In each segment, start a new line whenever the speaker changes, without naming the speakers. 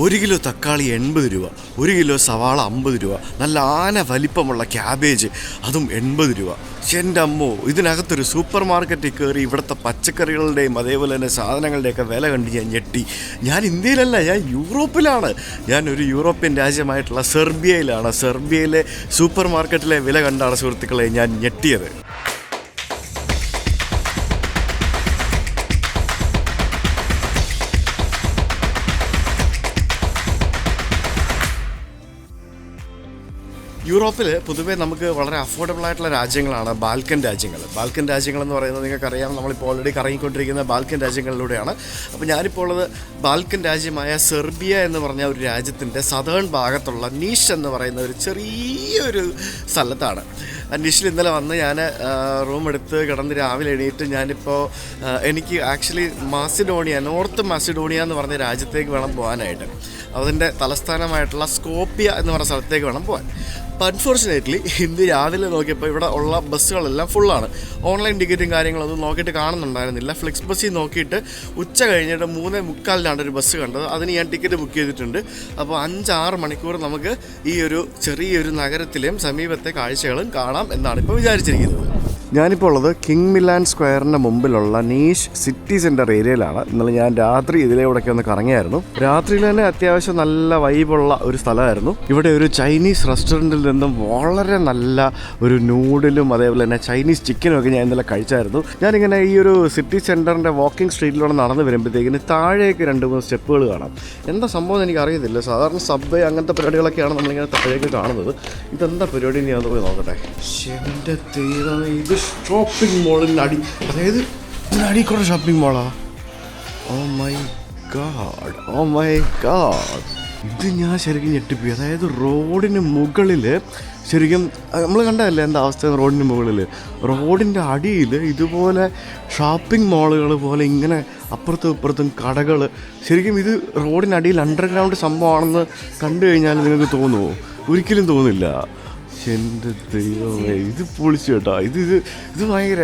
1 kilo തക്കാളി 80 രൂപ, 1 kilo സവാള 50 രൂപ, നല്ല ആന വലിപ്പമുള്ള ക്യാബേജ് അതും 80 രൂപ. എൻ്റെ അമ്മോ, ഇതിനകത്തൊരു സൂപ്പർ മാർക്കറ്റിൽ കയറി ഇവിടുത്തെ പച്ചക്കറികളുടെയും അതേപോലെ തന്നെ സാധനങ്ങളുടെയൊക്കെ വില കണ്ട് ഞാൻ ഞെട്ടി. ഞാൻ ഇന്ത്യയിലല്ല, ഞാൻ യൂറോപ്പിലാണ്. ഞാനൊരു യൂറോപ്യൻ രാജ്യമായിട്ടുള്ള സെർബിയയിലാണ്. സെർബിയയിലെ സൂപ്പർ മാർക്കറ്റിലെ വില കണ്ടാണ് സുഹൃത്തുക്കളെ ഞാൻ ഞെട്ടിയത്. യൂറോപ്പിൽ പൊതുവേ നമുക്ക് വളരെ അഫോർഡബിൾ ആയിട്ടുള്ള രാജ്യങ്ങളാണ് ബാൽക്കൻ രാജ്യങ്ങൾ. ബാൽക്കൻ രാജ്യങ്ങളെന്ന് പറയുന്നത് നിങ്ങൾക്കറിയാം, നമ്മളിപ്പോൾ ഓൾറെഡി കറങ്ങിക്കൊണ്ടിരിക്കുന്ന ബാൽക്കൻ രാജ്യങ്ങളിലൂടെയാണ്. അപ്പോൾ ഞാനിപ്പോൾ ഉള്ളത് ബാൽക്കൻ രാജ്യമായ സെർബിയ എന്ന് പറഞ്ഞ ഒരു രാജ്യത്തിൻ്റെ സദേൺ ഭാഗത്തുള്ള നീഷ് എന്ന് പറയുന്ന ഒരു ചെറിയൊരു സ്ഥലത്താണ്. നിഷിൽ ഇന്നലെ വന്ന് ഞാൻ റൂം എടുത്ത് കിടന്ന് രാവിലെ എണീറ്റ് ഞാനിപ്പോൾ എനിക്ക് ആക്ച്വലി മാസിഡോണിയ, നോർത്ത് മാസിഡോണിയ എന്ന് പറഞ്ഞ രാജ്യത്തേക്ക് വേണം പോകാനായിട്ട്. അതിൻ്റെ തലസ്ഥാനമായിട്ടുള്ള സ്കോപ്പിയ എന്ന് പറഞ്ഞ സ്ഥലത്തേക്ക് വേണം പോകാൻ. അപ്പോൾ അൺഫോർച്ചുനേറ്റ്ലി ഇന്ന് രാവിലെ നോക്കിയപ്പോൾ ഇവിടെ ഉള്ള ബസ്സുകളെല്ലാം ഫുള്ളാണ്. ഓൺലൈൻ ടിക്കറ്റും കാര്യങ്ങളൊന്നും നോക്കിയിട്ട് കാണുന്നുണ്ടായിരുന്നില്ല. ഫ്ലെക്സ് ബസ്സിൽ നോക്കിയിട്ട് ഉച്ച കഴിഞ്ഞിട്ട് 3:45 ഒരു ബസ് കണ്ടത്. അതിന് ഞാൻ ടിക്കറ്റ് ബുക്ക് ചെയ്തിട്ടുണ്ട്. അപ്പോൾ 5-6 മണിക്കൂർ നമുക്ക് ഈ ഒരു ചെറിയൊരു നഗരത്തിലെയും സമീപത്തെ കാഴ്ചകളും കാണാം എന്നാണ് ഇപ്പോൾ വിചാരിച്ചിരിക്കുന്നത്. ഞാനിപ്പോൾ ഉള്ളത് കിങ് മിലാൻ സ്ക്വയറിൻ്റെ മുമ്പിലുള്ള നീഷ് സിറ്റി സെൻറ്റർ ഏരിയയിലാണ്. ഇന്നലെ ഞാൻ രാത്രി ഇതിലൂടെയൊക്കെ ഒന്ന് കറങ്ങിയായിരുന്നു. രാത്രിയിൽ തന്നെ അത്യാവശ്യം നല്ല വൈബുള്ള ഒരു സ്ഥലമായിരുന്നു. ഇവിടെ ഒരു ചൈനീസ് റെസ്റ്റോറൻറ്റിൽ നിന്നും വളരെ നല്ല ഒരു നൂഡിലും അതേപോലെ തന്നെ ചൈനീസ് ചിക്കനും ഒക്കെ ഞാൻ ഇന്നലെ കഴിച്ചായിരുന്നു. ഞാനിങ്ങനെ ഈ ഒരു സിറ്റി സെൻറ്ററിൻ്റെ വാക്കിംഗ് സ്ട്രീറ്റിലൂടെ നടന്ന് വരുമ്പോഴത്തേക്കിന് താഴേക്ക് 2-3 സ്റ്റെപ്പുകൾ കാണാം. എന്താ സംഭവം എനിക്ക് അറിയത്തില്ല. സാധാരണ സബ്വേ അങ്ങനത്തെ പരിപാടികളൊക്കെയാണ് നമ്മളിങ്ങനെ താഴേക്ക് കാണുന്നത്. ഇതെന്താ പരിപാടി ഞാൻ പോയി നോക്കട്ടെ. എൻ്റെ ദൈവമേ, ഇത് ഷോപ്പിംഗ് മോളിൻ്റെ അടി, അതായത് ഇതിനടി കൂടെ ഷോപ്പിംഗ് മോളാ. ഓ മൈ ഗാഡ്, ഇത് ഞാൻ ശരിക്കും ഞെട്ടിപ്പോയി. അതായത് റോഡിന് മുകളിൽ ശരിക്കും നമ്മൾ കണ്ടതല്ലേ എന്താ അവസ്ഥ. റോഡിന് മുകളിൽ, റോഡിൻ്റെ അടിയിൽ ഇതുപോലെ ഷോപ്പിംഗ് മോളുകൾ പോലെ ഇങ്ങനെ അപ്പുറത്തും ഇപ്പുറത്തും കടകൾ. ശരിക്കും ഇത് റോഡിനടിയിൽ അണ്ടർഗ്രൗണ്ട് സംഭവമാണെന്ന് കണ്ടു കഴിഞ്ഞാൽ നിങ്ങൾക്ക് തോന്നുമോ? ഒരിക്കലും തോന്നില്ല. എൻ്റെ ദൈവമേ, ഇത് പൊളിച്ചു കേട്ടോ. ഇത് ഭയങ്കര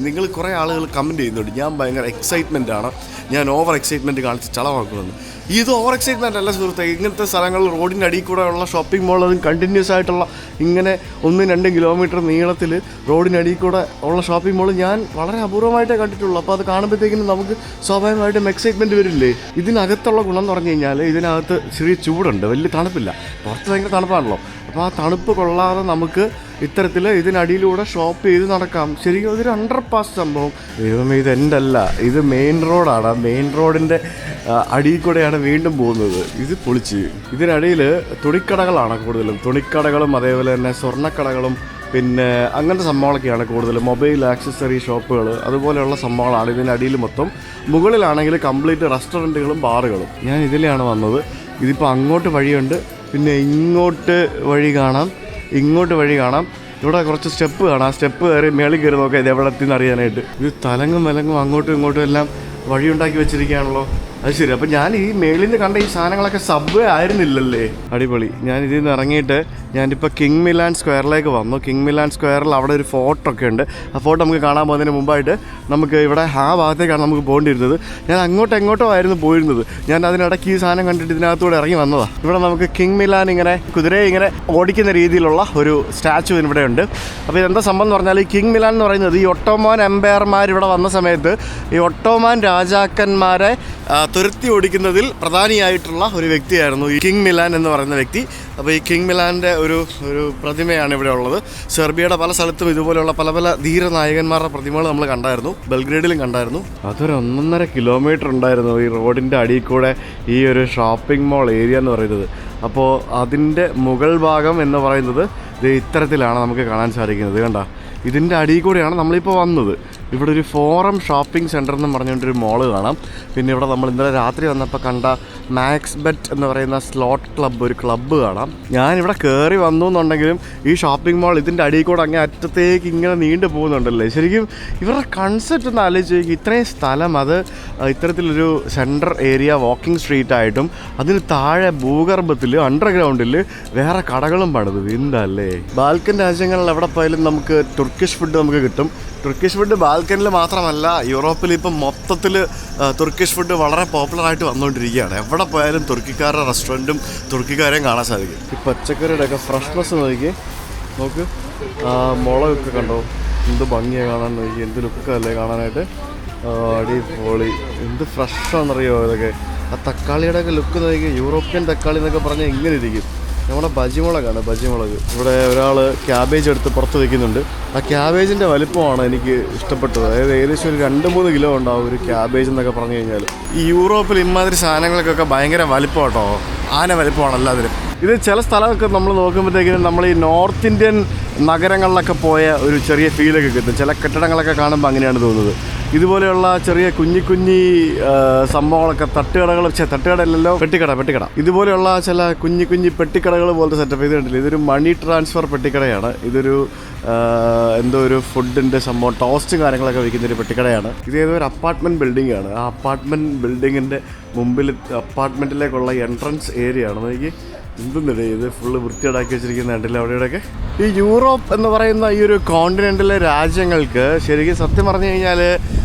നിങ്ങൾ കുറേ ആളുകൾ കമൻറ്റ് ചെയ്യുന്നുണ്ട് ഞാൻ ഭയങ്കര എക്സൈറ്റ്മെൻ്റ് ആണ്, ഞാൻ ഓവർ എക്സൈറ്റ്മെൻറ്റ് കാണിച്ച് ചളവാക്കുമെന്ന്. ഇത് ഓവർ എക്സൈറ്റ്മെൻ്റ് അല്ല സുഹൃത്തെ. ഇങ്ങനത്തെ സ്ഥലങ്ങൾ റോഡിൻ്റെ അടിയിൽ കൂടെ ഉള്ള ഷോപ്പിംഗ് മോൾ, അതും കണ്ടിന്യൂസ് ആയിട്ടുള്ള ഇങ്ങനെ 1-2 കിലോമീറ്റർ നീളത്തിൽ റോഡിനടിയിൽ കൂടെ ഉള്ള ഷോപ്പിംഗ് മോൾ ഞാൻ വളരെ അപൂർവമായിട്ടേ കണ്ടിട്ടുള്ളൂ. അപ്പോൾ അത് കാണുമ്പോഴത്തേക്കിനും നമുക്ക് സ്വാഭാവികമായിട്ടും എക്സൈറ്റ്മെൻറ്റ് വരില്ലേ. ഇതിനകത്തുള്ള ഗുണം എന്ന് പറഞ്ഞു കഴിഞ്ഞാൽ ഇതിനകത്ത് ചെറിയ ചൂടുണ്ട്, വലിയ തണുപ്പില്ല. പുറത്ത് ഭയങ്കര തണുപ്പാണല്ലോ. അപ്പോൾ ആ തണുപ്പ് കൊള്ളാതെ നമുക്ക് ഇത്തരത്തിൽ ഇതിനടിയിലൂടെ ഷോപ്പ് ചെയ്ത് നടക്കാം. ശരിക്കും ഇതൊരു അണ്ടർപാസ് സംഭവം. ദൈവമേ, ഇത് എൻ്റെ അല്ല, ഇത് മെയിൻ റോഡാണ്. മെയിൻ റോഡിൻ്റെ അടിയിൽ കൂടെയാണ് വീണ്ടും പോകുന്നത്. ഇത് പൊളിച്ച്. ഇതിനടിയിൽ തുണിക്കടകളാണ് കൂടുതലും. തുണിക്കടകളും അതേപോലെ തന്നെ സ്വർണ്ണക്കടകളും പിന്നെ അങ്ങനത്തെ സംഭവങ്ങളൊക്കെയാണ് കൂടുതൽ. മൊബൈൽ ആക്സസറി ഷോപ്പുകൾ അതുപോലെയുള്ള സംഭവങ്ങളാണ് ഇതിനടിയിൽ മൊത്തം. മുകളിലാണെങ്കിൽ കംപ്ലീറ്റ് റെസ്റ്റോറൻറ്റുകളും ബാറുകളും. ഞാൻ ഇതിലെയാണ് വന്നത്. ഇതിപ്പോൾ അങ്ങോട്ട് വഴിയുണ്ട്, പിന്നെ ഇങ്ങോട്ട് വഴി കാണാം. ഇവിടെ കുറച്ച് സ്റ്റെപ്പ് കാണാം. സ്റ്റെപ്പ് കയറി മേളിൽ കയറി നോക്കാം ഇത് എവിടെ എത്തിയെന്ന് അറിയാനായിട്ട്. ഇത് തലങ്ങും അങ്ങോട്ടും ഇങ്ങോട്ടും എല്ലാം വഴിയുണ്ടാക്കി വെച്ചിരിക്കുകയാണല്ലോ. അത് ശരി. അപ്പം ഞാൻ ഈ മേളിൽ നിന്ന് കണ്ട ഈ സാധനങ്ങളൊക്കെ സബ്വേ ആയിരുന്നില്ലല്ലേ. അടിപൊളി. ഞാൻ ഇതിൽ നിന്ന് ഇറങ്ങിയിട്ട് ഞാനിപ്പോൾ കിങ് മിലാൻ സ്ക്വയറിലേക്ക് വന്നു. കിങ് മിലാൻ സ്ക്വയറിൽ അവിടെ ഒരു ഫോർട്ടൊക്കെ ഉണ്ട്. ആ ഫോർട്ട് നമുക്ക് കാണാൻ പോകുന്നതിന് മുമ്പായിട്ട് നമുക്ക് ഇവിടെ ആ ഭാഗത്തേക്കാണ് നമുക്ക് പോകേണ്ടിയിരുന്നത്. ഞാൻ എങ്ങോട്ടോ ആയിരുന്നു പോയിരുന്നത്. ഞാൻ അതിനിടയ്ക്ക് ഈ സാധനം കണ്ടിട്ട് ഇതിനകത്തൂടെ ഇറങ്ങി വന്നതാണ്. ഇവിടെ നമുക്ക് കിങ് മിലാൻ ഇങ്ങനെ കുതിരയെ ഇങ്ങനെ ഓടിക്കുന്ന രീതിയിലുള്ള ഒരു സ്റ്റാച്ചു ഇവിടെ ഉണ്ട്. അപ്പോൾ ഇതെന്താ സംഭവം എന്ന് പറഞ്ഞാൽ, ഈ കിങ് മിലാൻ എന്ന് പറയുന്നത് ഈ ഒട്ടോമാൻ എംപയർമാർ ഇവിടെ വന്ന സമയത്ത് ഈ ഒട്ടോമാൻ രാജാക്കന്മാരെ തുരത്തി ഓടിക്കുന്നതിൽ പ്രധാനിയായിട്ടുള്ള ഒരു വ്യക്തിയായിരുന്നു ഈ കിങ് മിലാൻ എന്ന് പറയുന്ന വ്യക്തി. അപ്പോൾ ഈ കിങ് മിലാൻ്റെ ഒരു പ്രതിമയാണ് ഇവിടെ ഉള്ളത്. സെർബിയയുടെ പല സ്ഥലത്തും ഇതുപോലെയുള്ള പല ധീരനായകന്മാരുടെ പ്രതിമകൾ നമ്മൾ കണ്ടായിരുന്നു. ബെൽഗ്രേഡിലും കണ്ടായിരുന്നു. അതൊരു 1.5 കിലോമീറ്റർ ഉണ്ടായിരുന്നു ഈ റോഡിൻ്റെ അടിയിൽ കൂടെ ഈ ഒരു ഷോപ്പിംഗ് മോൾ ഏരിയ എന്ന് പറയുന്നത്. അപ്പോൾ അതിൻ്റെ മുകൾ ഭാഗം എന്ന് പറയുന്നത് ഇത് ഇത്തരത്തിലാണ് നമുക്ക് കാണാൻ സാധിക്കുന്നത്. കണ്ട, ഇതിൻ്റെ അടിയിൽ കൂടെയാണ് നമ്മളിപ്പോൾ വന്നത്. ഇവിടെ ഒരു ഫോറം ഷോപ്പിംഗ് സെൻറ്റർ എന്ന് പറഞ്ഞുകൊണ്ടൊരു മോള് കാണാം. പിന്നെ ഇവിടെ നമ്മൾ ഇന്നലെ രാത്രി വന്നപ്പോൾ കണ്ട മാക്സ് ബെറ്റ് എന്ന് പറയുന്ന സ്ലോട്ട് ക്ലബ്ബ്, ഒരു ക്ലബ്ബ് കാണാം. ഞാനിവിടെ കയറി വന്നു എന്നുണ്ടെങ്കിലും ഈ ഷോപ്പിംഗ് മോൾ ഇതിൻ്റെ അടിയിൽ കൂടെ അങ്ങേ അറ്റത്തേക്ക് ഇങ്ങനെ നീണ്ടു പോകുന്നുണ്ടല്ലേ. ശരിക്കും ഇവരുടെ കൺസെപ്റ്റ് ഒന്ന് ആലോചിച്ച്, ഇത്രയും സ്ഥലം അത് ഇത്തരത്തിലൊരു സെൻട്രൽ ഏരിയ വാക്കിംഗ് സ്ട്രീറ്റായിട്ടും അതിന് താഴെ ഭൂഗർഭത്തിൽ അണ്ടർഗ്രൗണ്ടിൽ വേറെ കടകളും പണിത്. എന്തല്ലേ. ബാൽക്കൻ രാജ്യങ്ങളിൽ എവിടെ പോയാലും നമുക്ക് തുർക്കിഷ് ഫുഡ് നമുക്ക് കിട്ടും. തുർക്കിഷ് ഫുഡ് ബാൽക്കനിൽ മാത്രമല്ല, യൂറോപ്പിൽ ഇപ്പം മൊത്തത്തിൽ തുർക്കിഷ് ഫുഡ് വളരെ പോപ്പുലറായിട്ട് വന്നുകൊണ്ടിരിക്കുകയാണ്. എവിടെ പോയാലും തുർക്കിക്കാരുടെ റെസ്റ്റോറൻറ്റും തുർക്കിക്കാരെയും കാണാൻ സാധിക്കും. ഈ പച്ചക്കറിയുടെ ഒക്കെ ഫ്രഷ്നെസ് നോക്ക്, മുളകൊക്കെ കണ്ടോ, എന്ത് ഭംഗിയാണ് കാണാൻ, നോക്കി എന്ത് ലുക്കല്ലേ കാണാനായിട്ട്. അടിപൊളി, എന്ത് ഫ്രഷാണെന്നറിയോ ഇതൊക്കെ. ആ തക്കാളിയുടെ ഒക്കെ ലുക്ക് നോക്കി, യൂറോപ്യൻ തക്കാളി എന്നൊക്കെ പറഞ്ഞാൽ ഇങ്ങനെ ഇരിക്കും. നമ്മുടെ ബജിമുളകാണ്, ബജിമുളക്. ഇവിടെ ഒരാൾ ക്യാബേജ് എടുത്ത് പുറത്ത് വയ്ക്കുന്നുണ്ട്. ആ ക്യാബേജിൻ്റെ വലിപ്പമാണ് എനിക്ക് ഇഷ്ടപ്പെട്ടത്. അതായത് ഏകദേശം ഒരു 2-3 കിലോ ഉണ്ടാവും ഒരു ക്യാബേജ് എന്നൊക്കെ പറഞ്ഞു കഴിഞ്ഞാൽ. ഈ യൂറോപ്പിൽ ഇമാതിരി സാധനങ്ങൾക്കൊക്കെ ഭയങ്കര വലിപ്പം കേട്ടോ, ആന വലിപ്പമാണ് എല്ലാത്തിനും. ഇത് ചില സ്ഥലമൊക്കെ നമ്മൾ നോക്കുമ്പോഴത്തേക്കിനും നമ്മൾ ഈ നോർത്ത് ഇന്ത്യൻ നഗരങ്ങളിലൊക്കെ പോയ ഒരു ചെറിയ ഫീലൊക്കെ കിട്ടും. ചില കെട്ടിടങ്ങളൊക്കെ കാണുമ്പോൾ അങ്ങനെയാണ് തോന്നുന്നത്. ഇതുപോലെയുള്ള ചെറിയ കുഞ്ഞി സംഭവങ്ങളൊക്കെ, തട്ടുകടയല്ലല്ലോ, പെട്ടിക്കട. ഇതുപോലെയുള്ള ചില കുഞ്ഞി പെട്ടിക്കടകൾ പോലത്തെ സെറ്റപ്പ് ചെയ്തിട്ടില്ല. ഇതൊരു മണി ട്രാൻസ്ഫർ പെട്ടിക്കടയാണ്. ഇതൊരു എന്തോ ഒരു ഫുഡിൻ്റെ സംഭവം, ടോസ്റ്റ് കാര്യങ്ങളൊക്കെ വയ്ക്കുന്നൊരു പെട്ടിക്കടയാണ്. ഇതേതോ ഒരു അപ്പാർട്ട്മെൻറ്റ് ബിൽഡിംഗ് ആണ്. ആ അപ്പാർട്ട്മെൻറ്റ് ബിൽഡിങ്ങിൻ്റെ മുമ്പിൽ അപ്പാർട്ട്മെൻറ്റിലേക്കുള്ള എൻട്രൻസ് ഏരിയ ആണ്. എനിക്ക് എന്തെന്നിടേ ഇത് ഫുള്ള് വൃത്തിയേടാക്കി വെച്ചിരിക്കുന്ന കണ്ടില്ല അവിടെയൊക്കെ. ഈ യൂറോപ്പ് എന്ന് പറയുന്ന ഈ ഒരു കോണ്ടിനെൻറ്റിലെ രാജ്യങ്ങൾക്ക് ശരിക്കും സത്യം പറഞ്ഞു കഴിഞ്ഞാൽ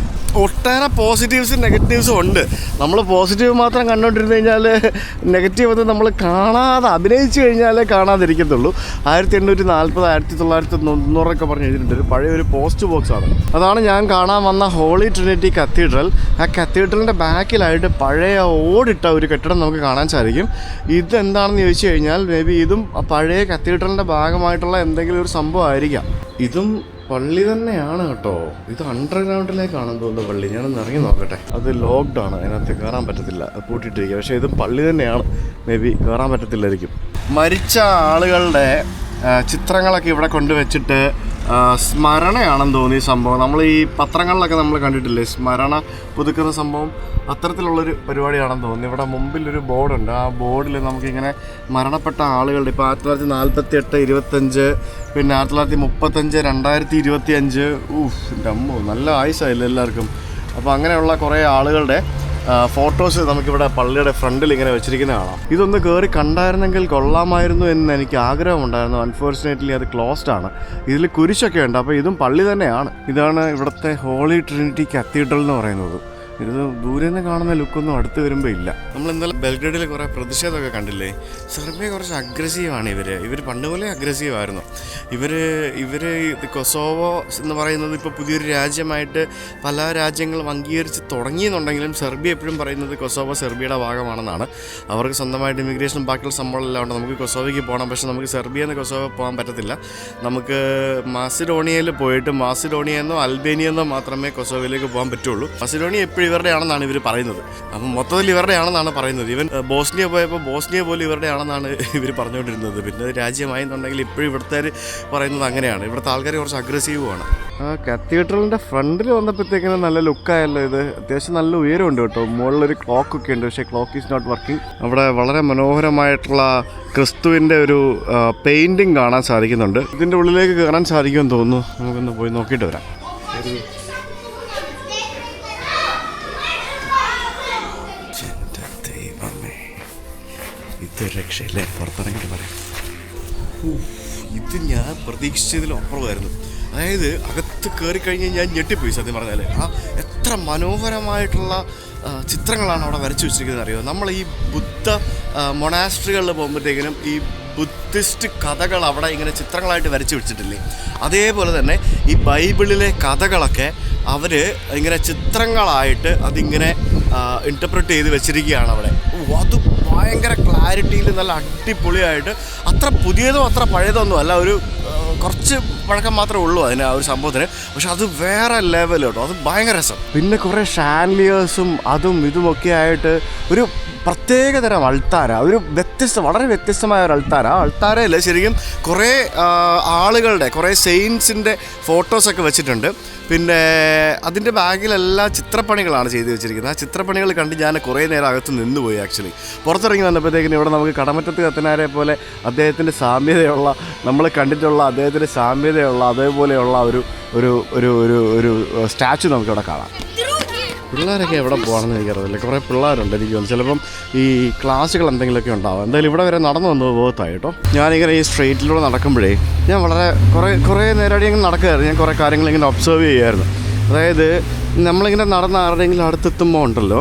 ഒട്ടേറെ പോസിറ്റീവ്സും നെഗറ്റീവ്സും ഉണ്ട്. നമ്മൾ പോസിറ്റീവ് മാത്രം കണ്ടുകൊണ്ടിരുന്നു കഴിഞ്ഞാൽ നെഗറ്റീവ് അത് നമ്മൾ കാണാതെ അഭിനയിച്ച് കഴിഞ്ഞാലേ കാണാതിരിക്കത്തുള്ളൂ. 1840 1900 പറഞ്ഞ് എഴുതിയിട്ടുണ്ട്. ഒരു പഴയ ഒരു പോസ്റ്റ് ബോക്സാണ്. അതാണ് ഞാൻ കാണാൻ വന്ന ഹോളി ട്രിനിറ്റി കത്തീഡ്രൽ. ആ കത്തീഡ്രലിൻ്റെ ബാക്കിലായിട്ട് പഴയ ഓടിട്ട ഒരു കെട്ടിടം നമുക്ക് കാണാൻ സാധിക്കും. ഇതെന്താണെന്ന് ചോദിച്ചു കഴിഞ്ഞാൽ മേ ബി ഇതും പഴയ കത്തീഡ്രലിൻ്റെ ഭാഗമായിട്ടുള്ള എന്തെങ്കിലും ഒരു സംഭവം ആയിരിക്കാം. ഇതും പള്ളി തന്നെയാണ് കേട്ടോ. ഇത് അണ്ടർഗ്രൗണ്ടിലേക്കാണെന്ന് തോന്നുന്നു പള്ളി. ഞാനൊന്ന് ഇറങ്ങി നോക്കട്ടെ. അത് ലോക്ക്ഡാണ്, അതിനകത്ത് കയറാൻ പറ്റത്തില്ല, പൂട്ടിയിട്ടിരിക്കുക. പക്ഷേ ഇത് പള്ളി തന്നെയാണ്. മേ ബി കയറാൻ പറ്റത്തില്ലായിരിക്കും. മരിച്ച ആളുകളുടെ ചിത്രങ്ങളൊക്കെ ഇവിടെ കൊണ്ടുവച്ചിട്ട് സ്മരണയാണെന്ന് തോന്നി സംഭവം. നമ്മൾ ഈ പത്രങ്ങളിലൊക്കെ നമ്മൾ കണ്ടിട്ടില്ലേ സ്മരണ പുതുക്കുന്ന സംഭവം, അത്തരത്തിലുള്ളൊരു പരിപാടിയാണെന്ന് തോന്നുന്നു. ഇവിടെ മുമ്പിലൊരു ബോർഡുണ്ട്. ആ ബോർഡിൽ നമുക്കിങ്ങനെ മരണപ്പെട്ട ആളുകളുടെ ഇപ്പോൾ 1948, 25, പിന്നെ 1935, 2025. എൻ്റെ അമ്മോ, നല്ല ആയുസായില്ല എല്ലാവർക്കും. അപ്പോൾ അങ്ങനെയുള്ള കുറേ ആളുകളുടെ ഫോട്ടോസ് നമുക്കിവിടെ പള്ളിയുടെ ഫ്രണ്ടിൽ ഇങ്ങനെ വെച്ചിരിക്കുന്ന കാണാം. ഇതൊന്ന് കയറി കണ്ടായിരുന്നെങ്കിൽ കൊള്ളാമായിരുന്നു എന്ന് എനിക്ക് ആഗ്രഹമുണ്ടായിരുന്നു. അൺഫോർച്ചുനേറ്റ്ലി അത് ക്ലോസ്ഡ് ആണ്. ഇതിൽ കുരിശൊക്കെ ഉണ്ട്. അപ്പോൾ ഇതും പള്ളി തന്നെയാണ്. ഇതാണ് ഇവിടുത്തെ ഹോളി ട്രിനിറ്റി കത്തീഡ്രൽ എന്ന് പറയുന്നത്. ഇത് ദൂരെ നിന്ന് കാണുന്ന ലുക്കൊന്നും അടുത്ത് വരുമ്പോൾ ഇല്ല. നമ്മൾ ഇന്നലെ ബെൽഗ്രേഡിൽ കുറേ പ്രതിഷേധമൊക്കെ കണ്ടില്ലേ. സെർബിയ കുറച്ച് അഗ്രസീവാണ്. ഇവർ പണ്ടുപോലെ അഗ്രസീവായിരുന്നു. ഇവർ കൊസോവോ എന്ന് പറയുന്നത് ഇപ്പോൾ പുതിയൊരു രാജ്യമായിട്ട് പല രാജ്യങ്ങളും അംഗീകരിച്ച് തുടങ്ങിയെന്നുണ്ടെങ്കിലും സെർബിയ എപ്പോഴും പറയുന്നത് കൊസോവോ സെർബിയയുടെ ഭാഗമാണെന്നാണ്. അവർക്ക് സ്വന്തമായിട്ട് ഇമിഗ്രേഷനും ബാക്കിയുള്ള സംഭവമെല്ലാം ഉണ്ട്. നമുക്ക് കൊസോവയ്ക്ക് പോകണം, പക്ഷേ നമുക്ക് സെർബിയയിൽ നിന്ന് കൊസോവോ പോകാൻ പറ്റത്തില്ല. നമുക്ക് മാസിഡോണിയയിൽ പോയിട്ട് മാസിഡോണിയെന്നോ അൽബേനിയെന്നോ മാത്രമേ കൊസോവയിലേക്ക് പോകാൻ പറ്റുള്ളൂ. മാസിഡോണിയ എപ്പോഴും ഇവരുടെ ആണെന്നാണ് ഇവർ പറയുന്നത്. അപ്പം മൊത്തത്തിൽ ഇവരുടെ ആണെന്നാണ് പറയുന്നത്. ഇവൻ ബോസ്നിയ പോയപ്പോൾ ബോസ്നിയ പോലും ഇവരുടെ ആണെന്നാണ് ഇവർ പറഞ്ഞുകൊണ്ടിരുന്നത്. പിന്നെ രാജ്യമായി എന്നുണ്ടെങ്കിൽ ഇപ്പോഴും ഇവിടുത്തെ പറയുന്നത് അങ്ങനെയാണ്. ഇവിടുത്തെ ആൾക്കാർ കുറച്ച് അഗ്രസീവുമാണ്. ആ കത്തീഡ്രലിൻ്റെ ഫ്രണ്ടിൽ വന്നപ്പോഴത്തേക്കിനും നല്ല ലുക്കായല്ലോ. ഇത് അത്യാവശ്യം നല്ല ഉയരമുണ്ട് കേട്ടോ. മുകളിലൊരു ക്ലോക്കൊക്കെ ഉണ്ട്, പക്ഷേ ക്ലോക്ക് ഈസ് നോട്ട് വർക്കിംഗ്. അവിടെ വളരെ മനോഹരമായിട്ടുള്ള ക്രിസ്തുവിൻ്റെ ഒരു പെയിൻറ്റിങ് കാണാൻ സാധിക്കുന്നുണ്ട്. ഇതിൻ്റെ ഉള്ളിലേക്ക് കയറാൻ സാധിക്കുമെന്ന് തോന്നുന്നു. നമുക്കൊന്ന് പോയി നോക്കിയിട്ട് വരാം. ഇത് രക്ഷയില്ലേ, പുറത്തിറങ്ങിയിട്ട് പറയാം. ഇത് ഞാൻ പ്രതീക്ഷിച്ചതിലും അപ്പുറമായിരുന്നു. അതായത് അകത്ത് കയറിക്കഴിഞ്ഞ് ഞാൻ ഞെട്ടിപ്പോയി സത്യം പറഞ്ഞാൽ. എത്ര മനോഹരമായിട്ടുള്ള ചിത്രങ്ങളാണ് അവിടെ വരച്ചു വെച്ചിരിക്കുന്നത് അറിയുമോ. നമ്മൾ ഈ ബുദ്ധ മൊണാസ്ട്രികളിൽ പോകുമ്പോഴത്തേക്കിനും ഈ ബുദ്ധിസ്റ്റ് കഥകൾ അവിടെ ഇങ്ങനെ ചിത്രങ്ങളായിട്ട് വരച്ചു വെച്ചിട്ടില്ലേ, അതേപോലെ തന്നെ ഈ ബൈബിളിലെ കഥകളൊക്കെ അവർ ഇങ്ങനെ ചിത്രങ്ങളായിട്ട് അതിങ്ങനെ ഇൻ്റർപ്രറ്റ് ചെയ്ത് വെച്ചിരിക്കുകയാണ് അവിടെ. അത് ഭയങ്കര ക്ലാരിറ്റിയിൽ നല്ല അടിപൊളിയായിട്ട്, അത്ര പുതിയതോ അത്ര പഴയതോ ഒന്നും അല്ല, ഒരു കുറച്ച് പഴക്കം മാത്രമേ ഉള്ളൂ അതിന് ആ ഒരു സംഭവത്തിന്. പക്ഷെ അത് വേറെ ലെവൽ കേട്ടോ, അത് ഭയങ്കര രസം. പിന്നെ കുറേ ഷാൻലിയേഴ്സും അതും ഇതുമൊക്കെ ആയിട്ട് ഒരു പ്രത്യേകതരം അൾത്താര, ഒരു വളരെ വ്യത്യസ്തമായ ഒരു അൾത്താരയിൽ ശരിക്കും കുറേ ആളുകളുടെ, കുറേ സെയിൻസിൻ്റെ ഫോട്ടോസൊക്കെ വെച്ചിട്ടുണ്ട്. പിന്നെ അതിൻ്റെ ബാഗിലെല്ലാം ചിത്രപ്പണികളാണ് ചെയ്തു വെച്ചിരിക്കുന്നത്. ആ ചിത്രപ്പണികൾ കണ്ട് ഞാൻ കുറേ നേരം അകത്ത് നിന്നുപോയി. ആക്ച്വലി പുറത്തിറങ്ങി വന്നപ്പോഴത്തേക്കിനും ഇവിടെ നമുക്ക് കടമറ്റത്ത് കത്തനാരെ പോലെ അദ്ദേഹത്തിൻ്റെ സാമ്യതയുള്ള, നമ്മൾ കണ്ടിട്ടുള്ള അദ്ദേഹത്തിൻ്റെ സാമ്യതയുള്ള അതേപോലെയുള്ള ഒരു ഒരു ഒരു ഒരു ഒരു സ്റ്റാച്ചു നമുക്കിവിടെ കാണാം. പിള്ളേരൊക്കെ എവിടെ പോകണമെന്ന് എനിക്കറിയില്ല. കുറേ പിള്ളേരുണ്ട് എനിക്ക് തോന്നുന്നു. ചിലപ്പം ഈ ക്ലാസ്സുകൾ എന്തെങ്കിലുമൊക്കെ ഉണ്ടാവും. എന്തായാലും ഇവിടെ വരെ നടന്നു വന്നത് ബോധത്തായി കേട്ടോ. ഞാനിങ്ങനെ ഈ സ്ട്രീറ്റിലൂടെ നടക്കുമ്പോഴേ ഞാൻ വളരെ കുറേ നേരമായിട്ട് ഇങ്ങനെ നടക്കുകയായിരുന്നു. ഞാൻ കുറേ കാര്യങ്ങൾ ഇങ്ങനെ ഒബ്സർവ് ചെയ്യുമായിരുന്നു. അതായത് നമ്മളിങ്ങനെ നടന്ന ആരുടെയെങ്കിലും അടുത്തെത്തുമ്പോൾ ഉണ്ടല്ലോ,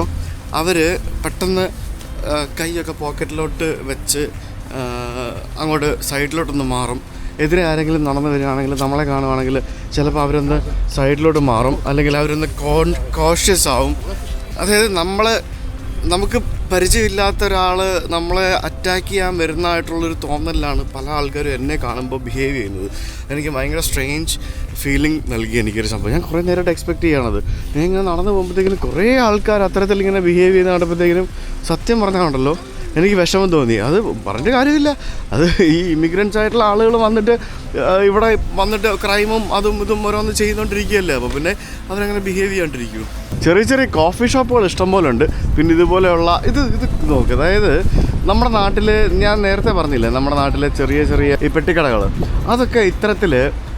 അവർ പെട്ടെന്ന് കൈയൊക്കെ പോക്കറ്റിലോട്ട് വെച്ച് അങ്ങോട്ട് സൈഡിലോട്ടൊന്ന് മാറും. എതിരെ ആരെങ്കിലും നടന്നു വരികയാണെങ്കിൽ, നമ്മളെ കാണുവാണെങ്കിൽ ചിലപ്പോൾ അവരൊന്ന് സൈഡിലോട്ട് മാറും, അല്ലെങ്കിൽ അവരൊന്ന് കോഷ്യസ് ആവും. അതായത് നമുക്ക് പരിചയമില്ലാത്ത ഒരാൾ നമ്മളെ അറ്റാക്ക് ചെയ്യാൻ വരുന്നതായിട്ടുള്ളൊരു തോന്നലിലാണ് പല ആൾക്കാരും എന്നെ കാണുമ്പോൾ ബിഹേവ് ചെയ്യുന്നത്. എനിക്ക് ഭയങ്കര സ്ട്രേഞ്ച് ഫീലിംഗ് നൽകി എനിക്കൊരു സംഭവം. ഞാൻ കുറേ നേരമായിട്ട് എക്സ്പെക്റ്റ് ചെയ്യണത്. ഞാൻ ഇങ്ങനെ നടന്നു പോകുമ്പോഴത്തേക്കിനും കുറേ ആൾക്കാർ അത്തരത്തിൽ ഇങ്ങനെ ബിഹേവ് ചെയ്യുന്ന കണ്ടപ്പോഴത്തേക്കിനും സത്യം പറഞ്ഞാലുണ്ടല്ലോ എനിക്ക് വിഷമം തോന്നി. അത് പറഞ്ഞ കാര്യമില്ല. അത് ഈ ഇമിഗ്രൻസ് ആയിട്ടുള്ള ആളുകൾ വന്നിട്ട് ഇവിടെ വന്നിട്ട് ക്രൈമും അതും ഇതും ഓരോന്ന് ചെയ്തുകൊണ്ടിരിക്കുകയല്ലേ. അപ്പോൾ പിന്നെ അവരങ്ങനെ ബിഹേവ് ചെയ്യാണ്ടിരിക്കും. ചെറിയ ചെറിയ കോഫി ഷോപ്പുകൾ ഇഷ്ടംപോലെ ഉണ്ട്. പിന്നെ ഇതുപോലെയുള്ള ഇത് നോക്ക്, അതായത് നമ്മുടെ നാട്ടിൽ ഞാൻ നേരത്തെ പറഞ്ഞില്ലേ, നമ്മുടെ നാട്ടിലെ ചെറിയ ഈ പെട്ടിക്കടകൾ, അതൊക്കെ ഇത്തരത്തിൽ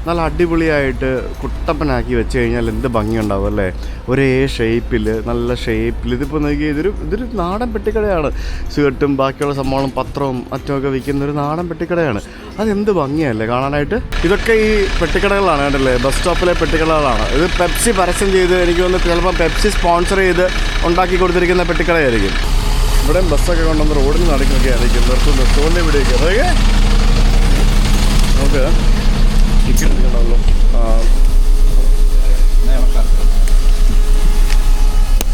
നല്ല അടിപൊളിയായിട്ട് കുട്ടപ്പനാക്കി വെച്ച് കഴിഞ്ഞാൽ എന്ത് ഭംഗിയുണ്ടാവും അല്ലേ. ഒരേ ഷേപ്പിൽ, നല്ല ഷേപ്പിൽ. ഇതിപ്പോൾ നോക്കി ഇതൊരു നാടൻ പെട്ടിക്കടയാണ്. സിഗരറ്റും ബാക്കിയുള്ള സംഭവങ്ങളും പത്രവും മറ്റുമൊക്കെ വിൽക്കുന്ന ഒരു നാടൻ പെട്ടിക്കടയാണ്. അതെന്ത് ഭംഗിയല്ലേ കാണാനായിട്ട്. ഇതൊക്കെ ഈ പെട്ടിക്കടകളാണ് കണ്ടല്ലേ, ബസ് സ്റ്റോപ്പിലെ പെട്ടിക്കടകളാണ്. ഇത് പെപ്സി പരസ്യം ചെയ്ത് എനിക്ക് തോന്നുന്നു ചിലപ്പോൾ പെപ്സി സ്പോൺസർ ചെയ്ത് ഉണ്ടാക്കി കൊടുത്തിരിക്കുന്ന പെട്ടിക്കടയായിരിക്കും. ഇവിടെ ബസ്സൊക്കെ കൊണ്ടുവന്ന് റോഡിൽ നടക്കുന്നൊക്കെ ആയിരിക്കും. നിർത്തുന്ന ഇവിടേക്ക് അതൊക്കെ നമുക്ക് ടിക്കറ്റ് എടുക്കണമല്ലോ.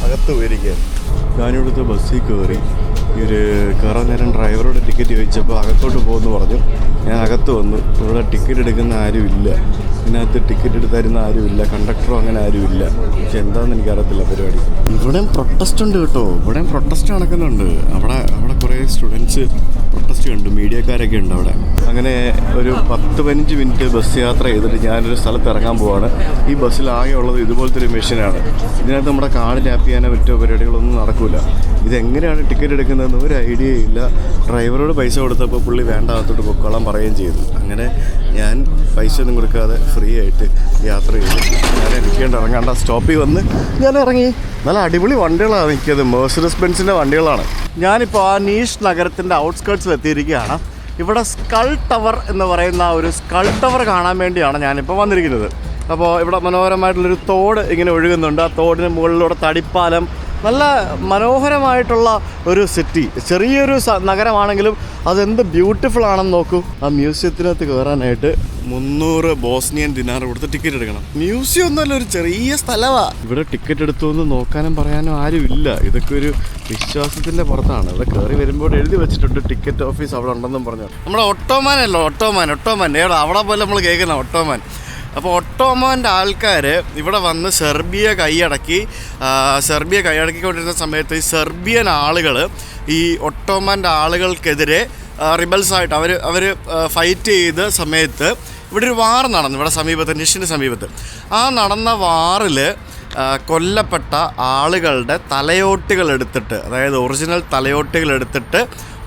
അകത്ത് പോയിരിക്കുക. ഞാനിവിടുത്തെ ബസ്സിൽ കയറി കയറാൻ നേരം ഡ്രൈവറോട് ടിക്കറ്റ് ചോദിച്ചപ്പോൾ അകത്തോട്ട് പോകുമെന്ന് പറഞ്ഞു. ഞാൻ അകത്ത് വന്നു. ഇവിടെ ടിക്കറ്റ് എടുക്കുന്ന ആരുമില്ല. ഇതിനകത്ത് ടിക്കറ്റ് എടുത്തായിരുന്ന ആരുമില്ല. കണ്ടക്ടറോ അങ്ങനെ ആരുമില്ല. പക്ഷെ എന്താണെന്ന് എനിക്കറിയത്തില്ല പരിപാടി. ഇവിടെയും പ്രൊട്ടസ്റ്റ് ഉണ്ട് കേട്ടോ. ഇവിടെയും പ്രൊട്ടസ്റ്റ് നടക്കുന്നുണ്ട്. അവിടെ കുറേ സ്റ്റുഡൻസ് പ്രൊട്ടസ്റ്റ് കണ്ടു. മീഡിയക്കാരൊക്കെ ഉണ്ട് അവിടെ. അങ്ങനെ ഒരു 10-15 മിനിറ്റ് ബസ് യാത്ര ചെയ്തിട്ട് ഞാനൊരു സ്ഥലത്ത് ഇറങ്ങാൻ പോവാണ്. ഈ ബസ്സിൽ ആകെ ഉള്ളത് ഇതുപോലത്തെ ഒരു മെഷീനാണ്. ഇതിനകത്ത് നമ്മുടെ കാർഡ് ടാപ്പ് ചെയ്യാനോ മറ്റോ പരിപാടികളൊന്നും നടക്കില്ല. ഇതെങ്ങനെയാണ് ടിക്കറ്റ് എടുക്കുന്നതെന്ന് ഒരു ഐഡിയ ഇല്ല. ഡ്രൈവറോട് പൈസ കൊടുത്തപ്പോൾ പുള്ളി വേണ്ട, അകത്തോട്ട് പൊക്കോളാൻ പറയുകയും ചെയ്തു. അങ്ങനെ ഞാൻ പൈസ ഒന്നും കൊടുക്കാതെ ഫ്രീ ആയിട്ട് യാത്ര ചെയ്തു. ഞാൻ എനിക്കേണ്ട ഇറങ്ങാണ്ട സ്റ്റോപ്പിൽ വന്ന് ഞാൻ ഇറങ്ങി. നല്ല അടിപൊളി വണ്ടികളാണ് മിക്കത്. മെഴ്സിഡസ് ബെൻസിൻ്റെ വണ്ടികളാണ്. ഞാനിപ്പോൾ ആ നീഷ് നഗരത്തിൻ്റെ ഔട്ട്സ്കേർട്സിൽ എത്തിയിരിക്കുകയാണ്. ഇവിടെ സ്കൾ ടവർ എന്ന് പറയുന്ന ഒരു സ്കൾ ടവർ കാണാൻ വേണ്ടിയാണ് ഞാനിപ്പോൾ വന്നിരിക്കുന്നത്. അപ്പോൾ ഇവിടെ മനോഹരമായിട്ടുള്ളൊരു തോട് ഇങ്ങനെ ഒഴുകുന്നുണ്ട്. ആ തോടിന് മുകളിലൂടെ തടിപ്പാലം, നല്ല മനോഹരമായിട്ടുള്ള ഒരു സിറ്റി. ചെറിയൊരു നഗരമാണെങ്കിലും അതെന്ത് ബ്യൂട്ടിഫുൾ ആണെന്ന് നോക്കൂ. ആ മ്യൂസിയത്തിനകത്ത് കയറാനായിട്ട് 300 ബോസ്നിയൻ ദിനാർ കൊടുത്ത് ടിക്കറ്റ് എടുക്കണം. മ്യൂസിയം ഒന്നുമല്ല, ഒരു ചെറിയ സ്ഥലമാണ്. ഇവിടെ ടിക്കറ്റ് എടുത്തു നോക്കാനും പറയാനും ആരും ഇല്ല. ഇതൊക്കെ ഒരു വിശ്വാസത്തിൻ്റെ പുറത്താണ്. ഇവിടെ കയറി വരുമ്പോൾ എഴുതി വെച്ചിട്ടുണ്ട് ടിക്കറ്റ് ഓഫീസ് അവിടെ ഉണ്ടെന്നും പറഞ്ഞു. നമ്മുടെ ഒട്ടോമാനല്ലോ, ഒട്ടോമാൻ ഏടാ അവിടെ പോലെ നമ്മൾ കേൾക്കുന്ന ഒട്ടോമാൻ. അപ്പോൾ ഒട്ടോമാൻ്റെ ആൾക്കാർ ഇവിടെ വന്ന് സെർബിയ കൈയടക്കിക്കൊണ്ടിരുന്ന സമയത്ത് ഈ സെർബിയൻ ആളുകൾ ഈ ഒട്ടോമാൻ്റെ ആളുകൾക്കെതിരെ റിബൽസായിട്ട് അവർ ഫൈറ്റ് ചെയ്ത സമയത്ത് ഇവിടെ ഒരു വാർ നടന്നു. ഇവിടെ സമീപത്ത്, നിഷിൻ്റെ സമീപത്ത്. ആ നടന്ന വാറിൽ കൊല്ലപ്പെട്ട ആളുകളുടെ തലയോട്ടുകൾ എടുത്തിട്ട്, അതായത് ഒറിജിനൽ തലയോട്ടുകൾ എടുത്തിട്ട്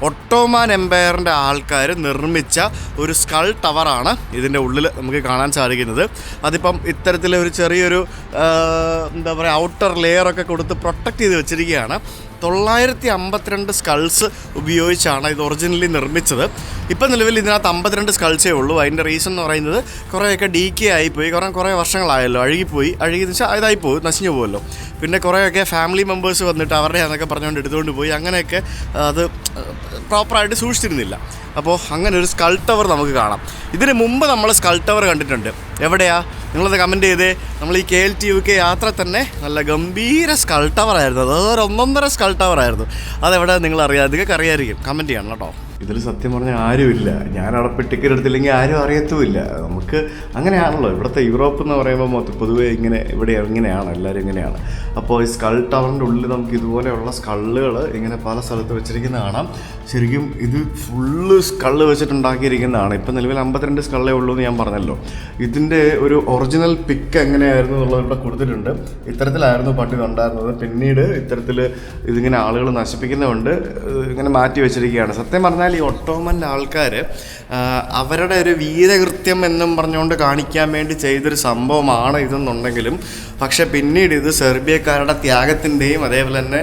ഒട്ടോമാൻ എംപയറിൻ്റെ ആൾക്കാർ നിർമ്മിച്ച ഒരു സ്കൾ ടവറാണ് ഇതിൻ്റെ ഉള്ളിൽ നമുക്ക് കാണാൻ സാധിക്കുന്നത്. അതിപ്പം ഇത്തരത്തിലെ ഒരു ചെറിയൊരു എന്താ പറയുക, ഔട്ടർ ലെയറൊക്കെ കൊടുത്ത് പ്രൊട്ടക്റ്റ് ചെയ്ത് വെച്ചിരിക്കുകയാണ്. 952 സ്കൾസ് ഉപയോഗിച്ചാണ് ഇത് ഒറിജിനലി നിർമ്മിച്ചത്. ഇപ്പം നിലവിൽ ഇതിനകത്ത് 52 സ്കൾസേ ഉള്ളൂ. അതിൻ്റെ റീസൺ എന്ന് പറയുന്നത് കുറേയൊക്കെ ഡീക്കേ ആയിപ്പോയി. കുറേ വർഷങ്ങളായല്ലോ, അഴുകിയെന്ന് വെച്ചാൽ ഇതായിപ്പോയി, നശിഞ്ഞു പോകുമല്ലോ. പിന്നെ കുറേയൊക്കെ ഫാമിലി മെമ്പേഴ്സ് വന്നിട്ട് അവരുടെ എന്നൊക്കെ പറഞ്ഞുകൊണ്ട് എടുത്തുകൊണ്ട് പോയി. അങ്ങനെയൊക്കെ അത് പ്രോപ്പറായിട്ട് സൂക്ഷിച്ചിരുന്നില്ല. അപ്പോൾ അങ്ങനെ ഒരു സ്കൾ ടവർ നമുക്ക് കാണാം. ഇതിന് മുമ്പ് നമ്മൾ സ്കൾ ടവർ കണ്ടിട്ടുണ്ട്. എവിടെയാ നിങ്ങളത് കമൻറ്റ് ചെയ്തേ. നമ്മൾ ഈ KLT UK യാത്ര തന്നെ നല്ല ഗംഭീര സ്കൾ ടവറായിരുന്നു. അതൊരു 1.5 സ്കൾ ടവറായിരുന്നു. അതെവിടെ നിങ്ങളറിയാം, നിങ്ങൾക്ക് അറിയാമായിരിക്കും, കമൻറ്റ് ചെയ്യണം കേട്ടോ. ഇതിൽ സത്യം പറഞ്ഞാൽ ആരുമില്ല. ഞാൻ അവിടെ പോയി ടിക്കറ്റ് എടുത്തില്ലെങ്കിൽ ആരും അറിയത്തുമില്ല. നമുക്ക് അങ്ങനെയാണല്ലോ ഇവിടുത്തെ യൂറോപ്പ് എന്ന് പറയുമ്പോൾ പൊതുവേ ഇവിടെ ഇങ്ങനെയാണ്, എല്ലാവരും ഇങ്ങനെയാണ്. അപ്പോൾ ഈ സ്കൾ ടവറിൻ്റെ ഉള്ളിൽ നമുക്ക് ഇതുപോലെയുള്ള സ്കള്ളുകൾ ഇങ്ങനെ പല സ്ഥലത്ത് വെച്ചിരിക്കുന്ന കാണാം. ശരിക്കും ഇത് ഫുള്ള് സ്കള്ള് വെച്ചിട്ടുണ്ടാക്കിയിരിക്കുന്നതാണ്. ഇപ്പം നിലവിൽ 52 സ്കള്ളേ ഉള്ളൂ എന്ന് ഞാൻ പറഞ്ഞല്ലോ. ഇതിൻ്റെ ഒരു ഒറിജിനൽ പിക്ക് എങ്ങനെയായിരുന്നു എന്നുള്ളത് ഇവിടെ കൊടുത്തിട്ടുണ്ട്. ഇത്തരത്തിലായിരുന്നു പണ്ട് കണ്ടായിരുന്നത്. പിന്നീട് ഇത്തരത്തിൽ ഇതിങ്ങനെ ആളുകൾ നശിപ്പിക്കുന്നതുകൊണ്ട് ഇങ്ങനെ മാറ്റി വെച്ചിരിക്കുകയാണ്. സത്യം പറഞ്ഞാൽ ഈ ഒട്ടോമൻ ആൾക്കാർ അവരുടെ ഒരു വീരകൃത്യം എന്നും പറഞ്ഞുകൊണ്ട് കാണിക്കാൻ വേണ്ടി ചെയ്തൊരു സംഭവമാണ് ഇതെന്നുണ്ടെങ്കിലും, പക്ഷെ പിന്നീട് ഇത് സെർബിയക്കാരുടെ ത്യാഗത്തിൻ്റെയും അതേപോലെ തന്നെ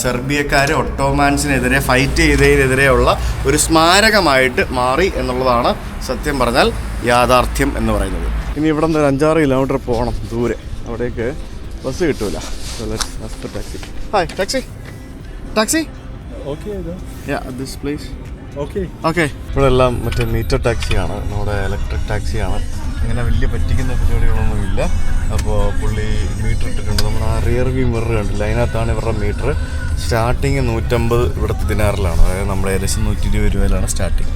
സെർബിയക്കാർ ഒട്ടോമാൻസിനെതിരെ ഫൈറ്റ് ചെയ്തതിനെതിരെയുള്ള ഒരു സ്മാരകമായിട്ട് മാറി എന്നുള്ളതാണ് സത്യം പറഞ്ഞാൽ യാഥാർത്ഥ്യം എന്ന് പറയുന്നത്. ഇനി ഇവിടെ നിന്ന് ഒരു 5-6 കിലോമീറ്റർ പോകണം ദൂരെ, അവിടേക്ക് ബസ് കിട്ടൂല. Taxi. Hi, taxi taxi. This place. Okay. ഇവിടെ എല്ലാം മറ്റേ മീറ്റർ ടാക്സിയാണ്, നമ്മുടെ ഇലക്ട്രിക് ടാക്സിയാണ്. അങ്ങനെ വലിയ പറ്റിക്കുന്ന പരിപാടികളൊന്നുമില്ല. അപ്പോൾ പുള്ളി മീറ്റർ ഇട്ടിട്ടുണ്ട്. നമ്മുടെ ആ റിയർ വ്യൂ മിറർ കണ്ടില്ല, അതിനകത്താണ് ഇവരുടെ മീറ്റർ. സ്റ്റാർട്ടിങ് 150 ഇവിടുത്തെ ദിനാറിലാണ്, അതായത് നമ്മുടെ ഏകദേശം 120 രൂപയിലാണ് starting.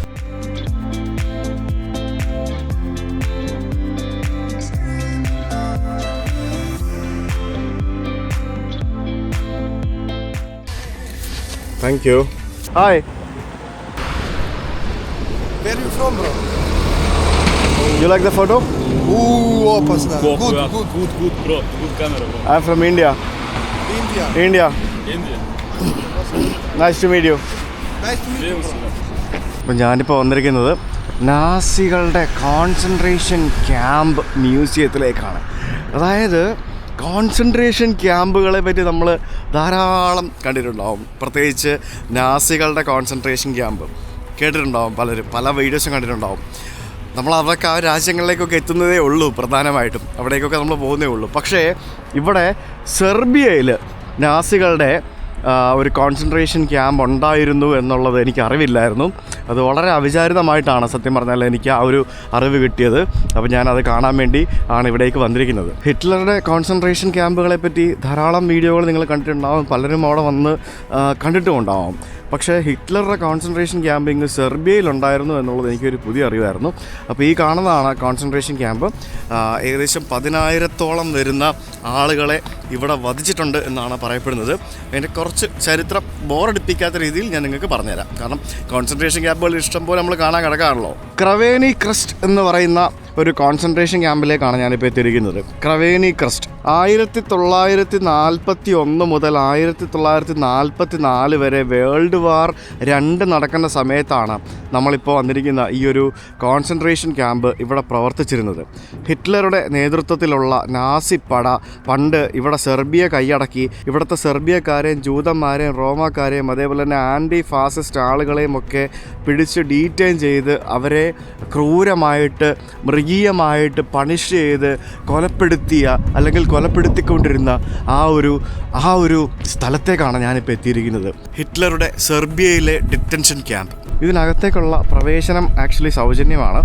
Thank you. Hi.
Where are you from, bro?
You like the photo?
Ooh, opasna. Good,
bro. Good camera, bro.
I'm from India.
India.
Nice to meet you.
Nice to meet you, bro.
അപ്പോൾ ഞാനിപ്പോൾ വന്നിരിക്കുന്നത് നാസികളുടെ concentration camp മ്യൂസിയത്തിലേക്കാണ്. അതായത് concentration ക്യാമ്പുകളെ പറ്റി നമ്മൾ ധാരാളം കണ്ടിട്ടുണ്ടാവും. പ്രത്യേകിച്ച് നാസികളുടെ concentration camp കേട്ടിട്ടുണ്ടാവും പലരും, പല വീഡിയോസും കണ്ടിട്ടുണ്ടാവും. നമ്മൾ അതൊക്കെ ആ രാജ്യങ്ങളിലേക്കൊക്കെ എത്തുന്നതേ ഉള്ളൂ, പ്രധാനമായിട്ടും അവിടേക്കൊക്കെ നമ്മൾ പോകുന്നേ ഉള്ളൂ. പക്ഷേ ഇവിടെ സെർബിയയിൽ നാസികളുടെ ഒരു കോൺസെൻട്രേഷൻ ക്യാമ്പ് ഉണ്ടായിരുന്നു എന്നുള്ളത് എനിക്ക് അറിവില്ലായിരുന്നു. അത് വളരെ അവിചാരിതമായിട്ടാണ് സത്യം പറഞ്ഞാൽ എനിക്ക് ആ ഒരു അറിവ് കിട്ടിയത്. അപ്പോൾ ഞാനത് കാണാൻ വേണ്ടി ആണ് ഇവിടേക്ക് വന്നിരിക്കുന്നത്. ഹിറ്റ്ലറുടെ കോൺസെൻട്രേഷൻ ക്യാമ്പുകളെ പറ്റി ധാരാളം വീഡിയോകൾ നിങ്ങൾ കണ്ടിട്ടുണ്ടാവും, പലരും അവിടെ വന്ന് കണ്ടിട്ടും ഉണ്ടാവും. പക്ഷേ ഹിറ്റ്ലറുടെ കോൺസെൻട്രേഷൻ ക്യാമ്പ് സെർബിയയിലുണ്ടായിരുന്നു എന്നുള്ളത് എനിക്കൊരു പുതിയ അറിവായിരുന്നു. അപ്പോൾ ഈ കാണുന്നതാണ് കോൺസെൻട്രേഷൻ ക്യാമ്പ്. ഏകദേശം 10,000-ഓളം വരുന്ന ആളുകളെ ഇവിടെ വധിച്ചിട്ടുണ്ട് എന്നാണ് പറയപ്പെടുന്നത്. അതിൻ്റെ കുറച്ച് ചരിത്രം ബോറടിപ്പിക്കാത്ത രീതിയിൽ ഞാൻ നിങ്ങൾക്ക് പറഞ്ഞുതരാം. കാരണം കോൺസെൻട്രേഷൻ ക്യാമ്പുകൾ ഇഷ്ടംപോലെ നമ്മൾ കാണാൻ കിടക്കാണല്ലോ. ക്രവേനി ക്രസ്റ്റ് എന്ന് പറയുന്ന ഒരു കോൺസെൻട്രേഷൻ ക്യാമ്പിലേക്കാണ് ഞാനിപ്പോൾ എത്തിയിരിക്കുന്നത്. ക്രവേനി ക്രസ്റ്റ് 1941 മുതൽ 1944 വരെ വേൾഡ് വാർ 2 നടക്കുന്ന സമയത്താണ് നമ്മളിപ്പോൾ വന്നിരിക്കുന്ന ഈ ഒരു കോൺസെൻട്രേഷൻ ക്യാമ്പ് ഇവിടെ പ്രവർത്തിച്ചിരുന്നത്. ഹിറ്റ്ലറുടെ നേതൃത്വത്തിലുള്ള നാസി പട പണ്ട് ഇവിടെ സെർബിയ കൈയടക്കി ഇവിടുത്തെ സെർബിയക്കാരെയും ജൂതന്മാരെയും റോമാക്കാരെയും അതേപോലെ തന്നെ ആൻറ്റി ഫാസിസ്റ്റ് ആളുകളെയും ഒക്കെ പിടിച്ച് ഡീറ്റെയിൻ ചെയ്ത് അവരെ ക്രൂരമായിട്ട് മൃഗീയമായിട്ട് പണിഷ് ചെയ്ത് കൊലപ്പെടുത്തിയ അല്ലെങ്കിൽ കൊലപ്പെടുത്തിക്കൊണ്ടിരുന്ന ആ ഒരു സ്ഥലത്തേക്കാണ് ഞാനിപ്പോൾ എത്തിയിരിക്കുന്നത്. ഹിറ്റ്ലറുടെ സെർബിയയിലെ ഡിറ്റൻഷൻ ക്യാമ്പ്. ഇതിനകത്തേക്കുള്ള പ്രവേശനം ആക്ച്വലി സൗജന്യമാണ്.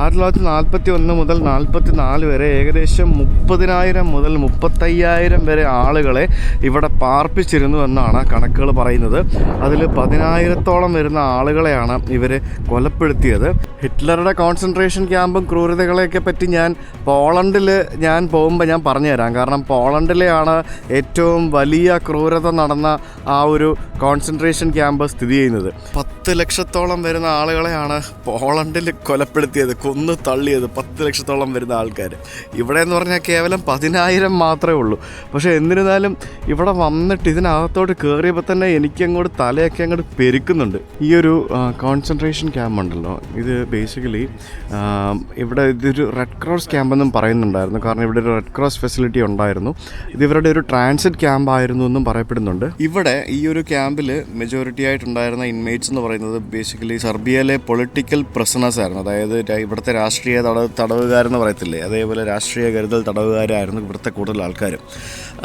1941 മുതൽ 1944 വരെ ഏകദേശം 30,000 മുതൽ 35,000 വരെ ആളുകളെ ഇവിടെ പാർപ്പിച്ചിരുന്നു എന്നാണ് കണക്കുകൾ പറയുന്നത്. അതിൽ 10,000-ഓളം വരുന്ന ആളുകളെയാണ് ഇവർ കൊലപ്പെടുത്തിയത്. ഹിറ്റ്ലറുടെ കോൺസെൻട്രേഷൻ ക്യാമ്പും ക്രൂരതകളെയൊക്കെ പറ്റി ഞാൻ പോളണ്ടിൽ പോകുമ്പോൾ ഞാൻ പറഞ്ഞുതരാം. കാരണം പോളണ്ടിലെയാണ് ഏറ്റവും വലിയ ക്രൂരത നടന്ന ആ ഒരു കോൺസെൻട്രേഷൻ ക്യാമ്പ് സ്ഥിതി ചെയ്യുന്നത്. 10 ലക്ഷത്തോളം വരുന്ന ആളുകളെയാണ് പോളണ്ടിൽ കൊലപ്പെടുത്തിയത്, കൊന്നു തള്ളിയത്. 10 ലക്ഷത്തോളം വരുന്ന ആൾക്കാർ. ഇവിടെ എന്ന് പറഞ്ഞാൽ കേവലം 10,000 മാത്രമേ ഉള്ളൂ. പക്ഷേ എന്നിരുന്നാലും ഇവിടെ വന്നിട്ട് ഇതിനകത്തോട്ട് കയറിയപ്പോൾ തന്നെ എനിക്കങ്ങോട്ട് തലയൊക്കെ അങ്ങോട്ട് പെരുക്കുന്നുണ്ട്. ഈ ഒരു കോൺസെൻട്രേഷൻ ക്യാമ്പ് ഉണ്ടല്ലോ, ഇത് ബേസിക്കലി ഇവിടെ ഇതൊരു റെഡ് ക്രോസ് ക്യാമ്പെന്നും പറയുന്നുണ്ടായിരുന്നു. കാരണം ഇവിടെ ഒരു റെഡ് ക്രോസ് ഫെസിലിറ്റി ഉണ്ടായിരുന്നു. ഇത് ഇവരുടെ ഒരു ട്രാൻസിറ്റ് ക്യാമ്പ് ആയിരുന്നു എന്നും പറയപ്പെടുന്നുണ്ട്. ഇവിടെ ഈ ഒരു ക്യാമ്പിൽ മെജോറിറ്റി ആയിട്ടുണ്ടായിരുന്ന ഇൻമേറ്റ്സ് എന്ന് പറയുന്നത് ബേസിക്കലി സെർബിയയിലെ പൊളിറ്റിക്കൽ പ്രിസണേഴ്സ് ആയിരുന്നു. അതായത് ഇവിടുത്തെ രാഷ്ട്രീയ തടവുകാരെന്ന് പറയത്തില്ലേ, അതേപോലെ രാഷ്ട്രീയ കരുതൽ തടവുകാരായിരുന്നു ഇവിടുത്തെ കൂടുതൽ ആൾക്കാർ.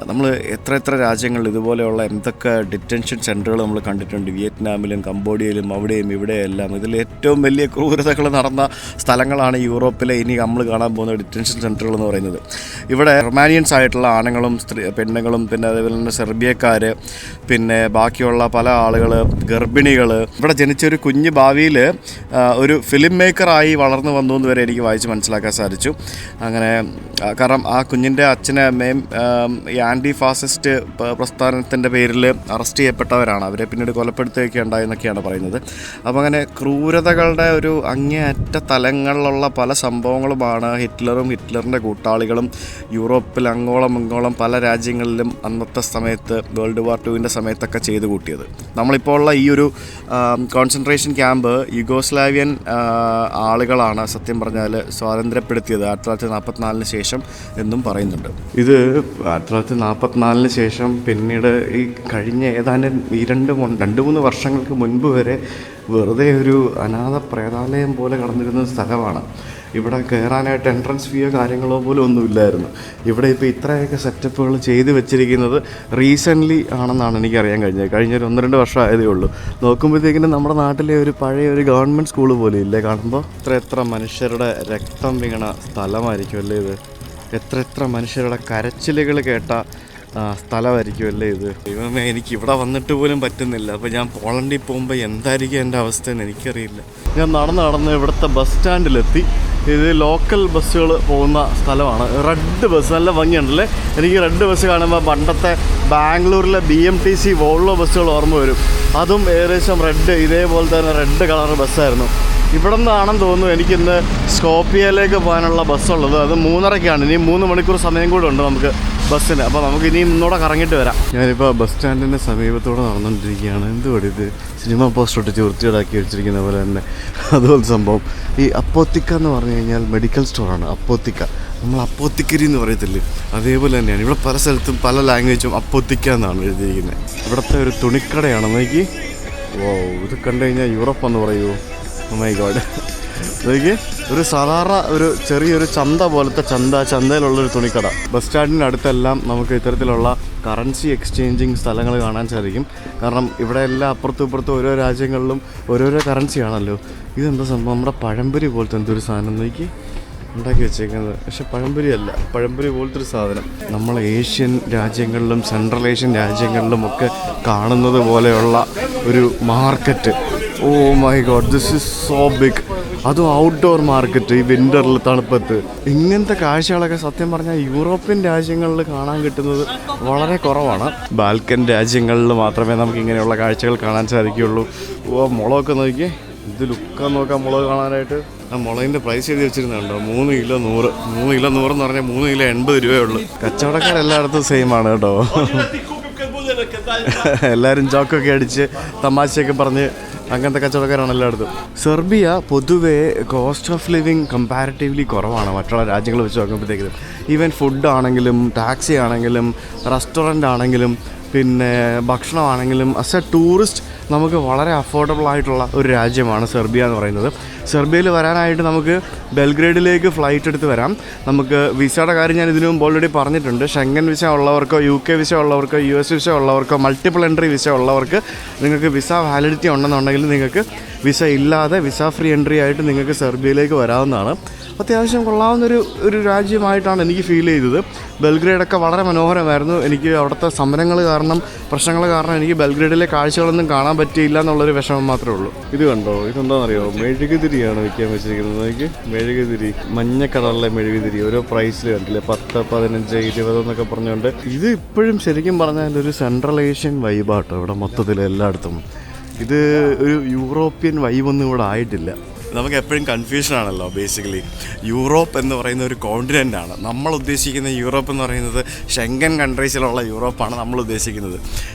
നമ്മൾ എത്ര രാജ്യങ്ങളിൽ ഇതുപോലെയുള്ള എന്തൊക്കെ ഡിറ്റൻഷൻ സെൻറ്ററുകൾ നമ്മൾ കണ്ടിട്ടുണ്ട്. വിയറ്റ്നാമിലും കംബോഡിയയിലും അവിടെയും ഇവിടെയെല്ലാം. ഇതിൽ ഏറ്റവും വലിയ ക്രൂരതകൾ നടന്ന സ്ഥലങ്ങളാണ് യൂറോപ്പിലെ ഇനി നമ്മൾ കാണാൻ പോകുന്ന ഡിറ്റൻഷൻ സെൻറ്ററുകൾ എന്ന് പറയുന്നത്. ഇവിടെ റൊമാനിയൻസ് ആയിട്ടുള്ള ആണുങ്ങളും പെണ്ണുങ്ങളും പിന്നെ അതേപോലെ തന്നെ സെർബിയക്കാർ, പിന്നെ ബാക്കിയുള്ള പല ആളുകൾ, ഗർഭിണികൾ, ഇവിടെ ജനിച്ചൊരു കുഞ്ഞ് ഭാവിയിൽ ഒരു ഫിലിം മേക്കറായി വളർന്നു വന്നു എന്ന് വരെ എനിക്ക് വായിച്ച് മനസ്സിലായി. മനസ്സിലാക്കാൻ സാധിച്ചു. അങ്ങനെ കാരണം ആ കുഞ്ഞിൻ്റെ അച്ഛനെ അമ്മയും ഈ ആൻറ്റി ഫാസിസ്റ്റ് പ്രസ്ഥാനത്തിൻ്റെ പേരിൽ അറസ്റ്റ് ചെയ്യപ്പെട്ടവരാണ്. അവരെ പിന്നീട് കൊലപ്പെടുത്തുകയൊക്കെ ഉണ്ടായെന്നൊക്കെയാണ് പറയുന്നത്. അപ്പോൾ അങ്ങനെ ക്രൂരതകളുടെ ഒരു അങ്ങേയറ്റ തലങ്ങളിലുള്ള പല സംഭവങ്ങളുമാണ് ഹിറ്റ്ലറിൻ്റെ കൂട്ടാളികളും യൂറോപ്പിൽ അങ്ങോളം ഇങ്ങോളം പല രാജ്യങ്ങളിലും അന്നത്തെ സമയത്ത് വേൾഡ് വാർ II സമയത്തൊക്കെ ചെയ്തു കൂട്ടിയത്. നമ്മളിപ്പോൾ ഉള്ള ഈ ഒരു കോൺസെൻട്രേഷൻ ക്യാമ്പ് യുഗോസ്ലാവിയൻ ആളുകളാണ് സത്യം പറഞ്ഞാൽ സ്വാതന്ത്ര്യപ്പെടുത്തിയത് 1944 ശേഷം എന്നും പറയുന്നുണ്ട്. ഇത് 1944 ശേഷം പിന്നീട് ഈ കഴിഞ്ഞ ഏതാനും ഈ 2-3 വർഷങ്ങൾക്ക് മുൻപ് വരെ വെറുതെ ഒരു അനാഥ പ്രേതാലയം പോലെ കടന്നിരുന്ന സ്ഥലമാണ്. ഇവിടെ കയറാനായിട്ട് എൻട്രൻസ് ഫീയോ കാര്യങ്ങളോ പോലും ഒന്നുമില്ലായിരുന്നു. ഇവിടെ ഇപ്പോൾ ഇത്രയൊക്കെ സെറ്റപ്പുകൾ ചെയ്ത് വെച്ചിരിക്കുന്നത് റീസെൻ്റ്ലി ആണെന്നാണ് എനിക്കറിയാൻ കഴിഞ്ഞത്. കഴിഞ്ഞൊരു 1-2 വർഷം ആയതേ ഉള്ളൂ. നോക്കുമ്പോഴത്തേക്കിനും നമ്മുടെ നാട്ടിലെ ഒരു പഴയ ഒരു ഗവൺമെൻറ് സ്കൂൾ പോലെ ഇല്ലേ കാണുമ്പോൾ. എത്ര മനുഷ്യരുടെ രക്തം വീണ സ്ഥലമായിരിക്കും അല്ലേ ഇത്. എത്ര മനുഷ്യരുടെ കരച്ചിലുകൾ കേട്ട സ്ഥലമായിരിക്കും അല്ലേ ഇത്. ദൈവമേ, എനിക്ക് ഇവിടെ വന്നിട്ട് പോലും പറ്റുന്നില്ല. അപ്പോൾ ഞാൻ പോളണ്ടിൽ പോകുമ്പോൾ എന്തായിരിക്കും എൻ്റെ അവസ്ഥയെന്ന് എനിക്കറിയില്ല. ഞാൻ നടന്ന് ഇവിടുത്തെ ബസ് സ്റ്റാൻഡിലെത്തി. ഇത് ലോക്കൽ ബസ്സുകൾ പോകുന്ന സ്ഥലമാണ്. റെഡ് ബസ് നല്ല ഭംഗിയുണ്ടല്ലേ. എനിക്ക് റെഡ് ബസ് കാണുമ്പോൾ പണ്ടത്തെ ബാംഗ്ലൂരിലെ BMTC വോൾവോ ബസ്സുകൾ ഓർമ്മ വരും. അതും ഏകദേശം റെഡ്, ഇതേപോലെ തന്നെ റെഡ് കളർ ബസ്സായിരുന്നു. ഇവിടെ നിന്നാണെന്ന് തോന്നുന്നു എനിക്കിന്ന് സ്കോപ്പിയയിലേക്ക് പോകാനുള്ള ബസ്സുള്ളത്. അത് 3:30-ക്കാണ്. ഇനി 3 മണിക്കൂർ സമയം കൂടെ ഉണ്ട് നമുക്ക് ബസ്സിന്. അപ്പോൾ നമുക്ക് ഇനിയും ഇന്നൂടെ കറങ്ങിയിട്ട് വരാം. ഞാനിപ്പോൾ ബസ് സ്റ്റാൻഡിൻ്റെ സമീപത്തോടെ നടന്നുകൊണ്ടിരിക്കുകയാണ്. എന്തുകൊണ്ട് ഇത് സിനിമ പോസ്റ്റർ ഇട്ട് വൃത്തികേടാക്കി വെച്ചിരിക്കുന്ന പോലെ തന്നെ അതുപോലത്തെ സംഭവം. ഈ അപ്പോത്തിക്ക എന്ന് പറഞ്ഞു കഴിഞ്ഞാൽ മെഡിക്കൽ സ്റ്റോറാണ്. അപ്പോത്തിക്ക, നമ്മൾ അപ്പോത്തിക്കരി എന്ന് പറയത്തില്ലേ, അതേപോലെ തന്നെയാണ് ഇവിടെ പല സ്ഥലത്തും പല ലാംഗ്വേജും അപ്പോത്തിക്ക എന്നാണ് എഴുതിയിരിക്കുന്നത്. ഇവിടുത്തെ ഒരു തുണിക്കടയാണ്. നോക്കി, ഓ, ഇത് കണ്ടു കഴിഞ്ഞാൽ യൂറോപ്പ് എന്ന് പറയുമോ. My God. നോക്കി, ഒരു സാധാരണ ഒരു ചെറിയൊരു ചന്ത പോലത്തെ ചന്തയിലുള്ളൊരു തുണിക്കട. ബസ് സ്റ്റാൻഡിൻ്റെ അടുത്തെല്ലാം നമുക്ക് ഇത്തരത്തിലുള്ള കറൻസി എക്സ്ചേഞ്ചിങ് സ്ഥലങ്ങൾ കാണാൻ സാധിക്കും. കാരണം ഇവിടെ എല്ലാം അപ്പുറത്തും ഇപ്പുറത്തും ഓരോ രാജ്യങ്ങളിലും ഓരോരോ കറൻസിയാണല്ലോ. ഇതെന്താ സംഭവം? നമ്മുടെ പഴംപൊരി പോലത്തെ എന്തൊരു സാധനം നോക്കി ഉണ്ടാക്കി വെച്ചേക്കുന്നത്. പക്ഷെ പഴംപൊരി അല്ല, പഴംപൊരി പോലത്തെ ഒരു സാധനം. നമ്മൾ ഏഷ്യൻ രാജ്യങ്ങളിലും സെൻട്രൽ ഏഷ്യൻ രാജ്യങ്ങളിലും ഒക്കെ കാണുന്നത് പോലെയുള്ള ഒരു market. Oh my god, this is so big. അതും ഔട്ട്ഡോർ മാർക്കറ്റ് ഈ വിൻ്ററിൽ, തണുപ്പത്ത്. ഇങ്ങനത്തെ കാഴ്ചകളൊക്കെ സത്യം പറഞ്ഞാൽ യൂറോപ്യൻ രാജ്യങ്ങളിൽ കാണാൻ കിട്ടുന്നത് വളരെ കുറവാണ്. ബാൽക്കൻ രാജ്യങ്ങളിൽ മാത്രമേ നമുക്ക് ഇങ്ങനെയുള്ള കാഴ്ചകൾ കാണാൻ സാധിക്കുകയുള്ളൂ. ഓ, മുളകൊക്കെ നോക്കിയേ, ഇത് ലുക്കാൻ നോക്കാം മുളക് കാണാനായിട്ട്. ആ മുളകിൻ്റെ പ്രൈസ് എഴുതി വെച്ചിരുന്നുണ്ടോ? 3 കിലോ 100. 3 കിലോ 100 എന്ന് പറഞ്ഞാൽ 3 കിലോ 80 രൂപയേ ഉള്ളൂ. കച്ചവടക്കാരെല്ലായിടത്തും സെയിം ആണ് കേട്ടോ. എല്ലാവരും ജോക്കൊക്കെ അടിച്ച് തമാശയൊക്കെ പറഞ്ഞ് അങ്ങനത്തെ കച്ചവടക്കാരാണ് എല്ലായിടത്തും. സെർബിയ പൊതുവേ കോസ്റ്റ് ഓഫ് ലിവിങ് കമ്പാരിറ്റീവ്ലി കുറവാണ് മറ്റുള്ള രാജ്യങ്ങൾ വെച്ച് നോക്കുമ്പോഴത്തേക്കും. ഈവൻ ഫുഡ് ആണെങ്കിലും ടാക്സി ആണെങ്കിലും റെസ്റ്റോറൻ്റ് ആണെങ്കിലും പിന്നെ ഭക്ഷണമാണെങ്കിലും ആസ് എ ടൂറിസ്റ്റ് നമുക്ക് വളരെ അഫോർഡബിൾ ആയിട്ടുള്ള ഒരു രാജ്യമാണ് സെർബിയ എന്ന് പറയുന്നത്. സെർബിയയിൽ വരാനായിട്ട് നമുക്ക് ബെൽഗ്രേഡിലേക്ക് ഫ്ലൈറ്റ് എടുത്ത് വരാം. നമുക്ക് വിസയുടെ കാര്യം ഞാൻ ഇതിനു മുമ്പ് ഓൾറെഡി പറഞ്ഞിട്ടുണ്ട്. ഷെങ്കൻ വിസ ഉള്ളവർക്കോ UK വിസ ഉള്ളവർക്കോ US വിസ ഉള്ളവർക്കോ മൾട്ടിപ്പിൾ എൻട്രി വിസ ഉള്ളവർക്ക് നിങ്ങൾക്ക് വിസ വാലിഡിറ്റി ഉണ്ടെന്നുണ്ടെങ്കിൽ നിങ്ങൾക്ക് വിസ ഇല്ലാതെ വിസ ഫ്രീ എൻട്രി ആയിട്ട് നിങ്ങൾക്ക് സെർബിയയിലേക്ക് വരാവുന്നതാണ്. അത്യാവശ്യം കൊള്ളാവുന്നൊരു രാജ്യമായിട്ടാണ് എനിക്ക് ഫീൽ ചെയ്തത്. ബെൽഗ്രേഡൊക്കെ വളരെ മനോഹരമായിരുന്നു. എനിക്ക് അവിടുത്തെ സമരങ്ങൾ കാരണം, പ്രശ്നങ്ങൾ കാരണം എനിക്ക് ബെൽഗ്രേഡിലെ കാഴ്ചകളൊന്നും കാണാൻ പറ്റിയില്ല എന്നുള്ളൊരു വിഷമം മാത്രമേ ഉള്ളൂ. ഇത് കണ്ടോ, ഇതെന്താണെന്നറിയോ? മെഴുകുതിരിയാണ് വയ്ക്കാൻ വെച്ചിരിക്കുന്നത്. എനിക്ക് മെഴുകുതിരി, മഞ്ഞ കളറിലെ മെഴുകുതിരി ഓരോ പ്രൈസിൽ കണ്ടില്ലേ, 10, 15, 20 എന്നൊക്കെ പറഞ്ഞുകൊണ്ട്. ഇത് ഇപ്പോഴും ശരിക്കും പറഞ്ഞാൽ ഒരു സെൻട്രൽ ഏഷ്യൻ വൈബാട്ടോ ഇവിടെ മൊത്തത്തിൽ എല്ലായിടത്തും. ഇത് ഒരു യൂറോപ്യൻ വൈബൊന്നും ഇവിടെ ആയിട്ടില്ല. നമുക്ക് എപ്പോഴും കൺഫ്യൂഷനാണല്ലോ. ബേസിക്കലി യൂറോപ്പ് എന്ന് പറയുന്ന ഒരു കോണ്ടിനെൻ്റാണ്. നമ്മൾ ഉദ്ദേശിക്കുന്ന യൂറോപ്പ് എന്ന് പറയുന്നത് ഷെങ്കൻ കൺട്രീസിലുള്ള യൂറോപ്പാണ് നമ്മൾ ഉദ്ദേശിക്കുന്നത്.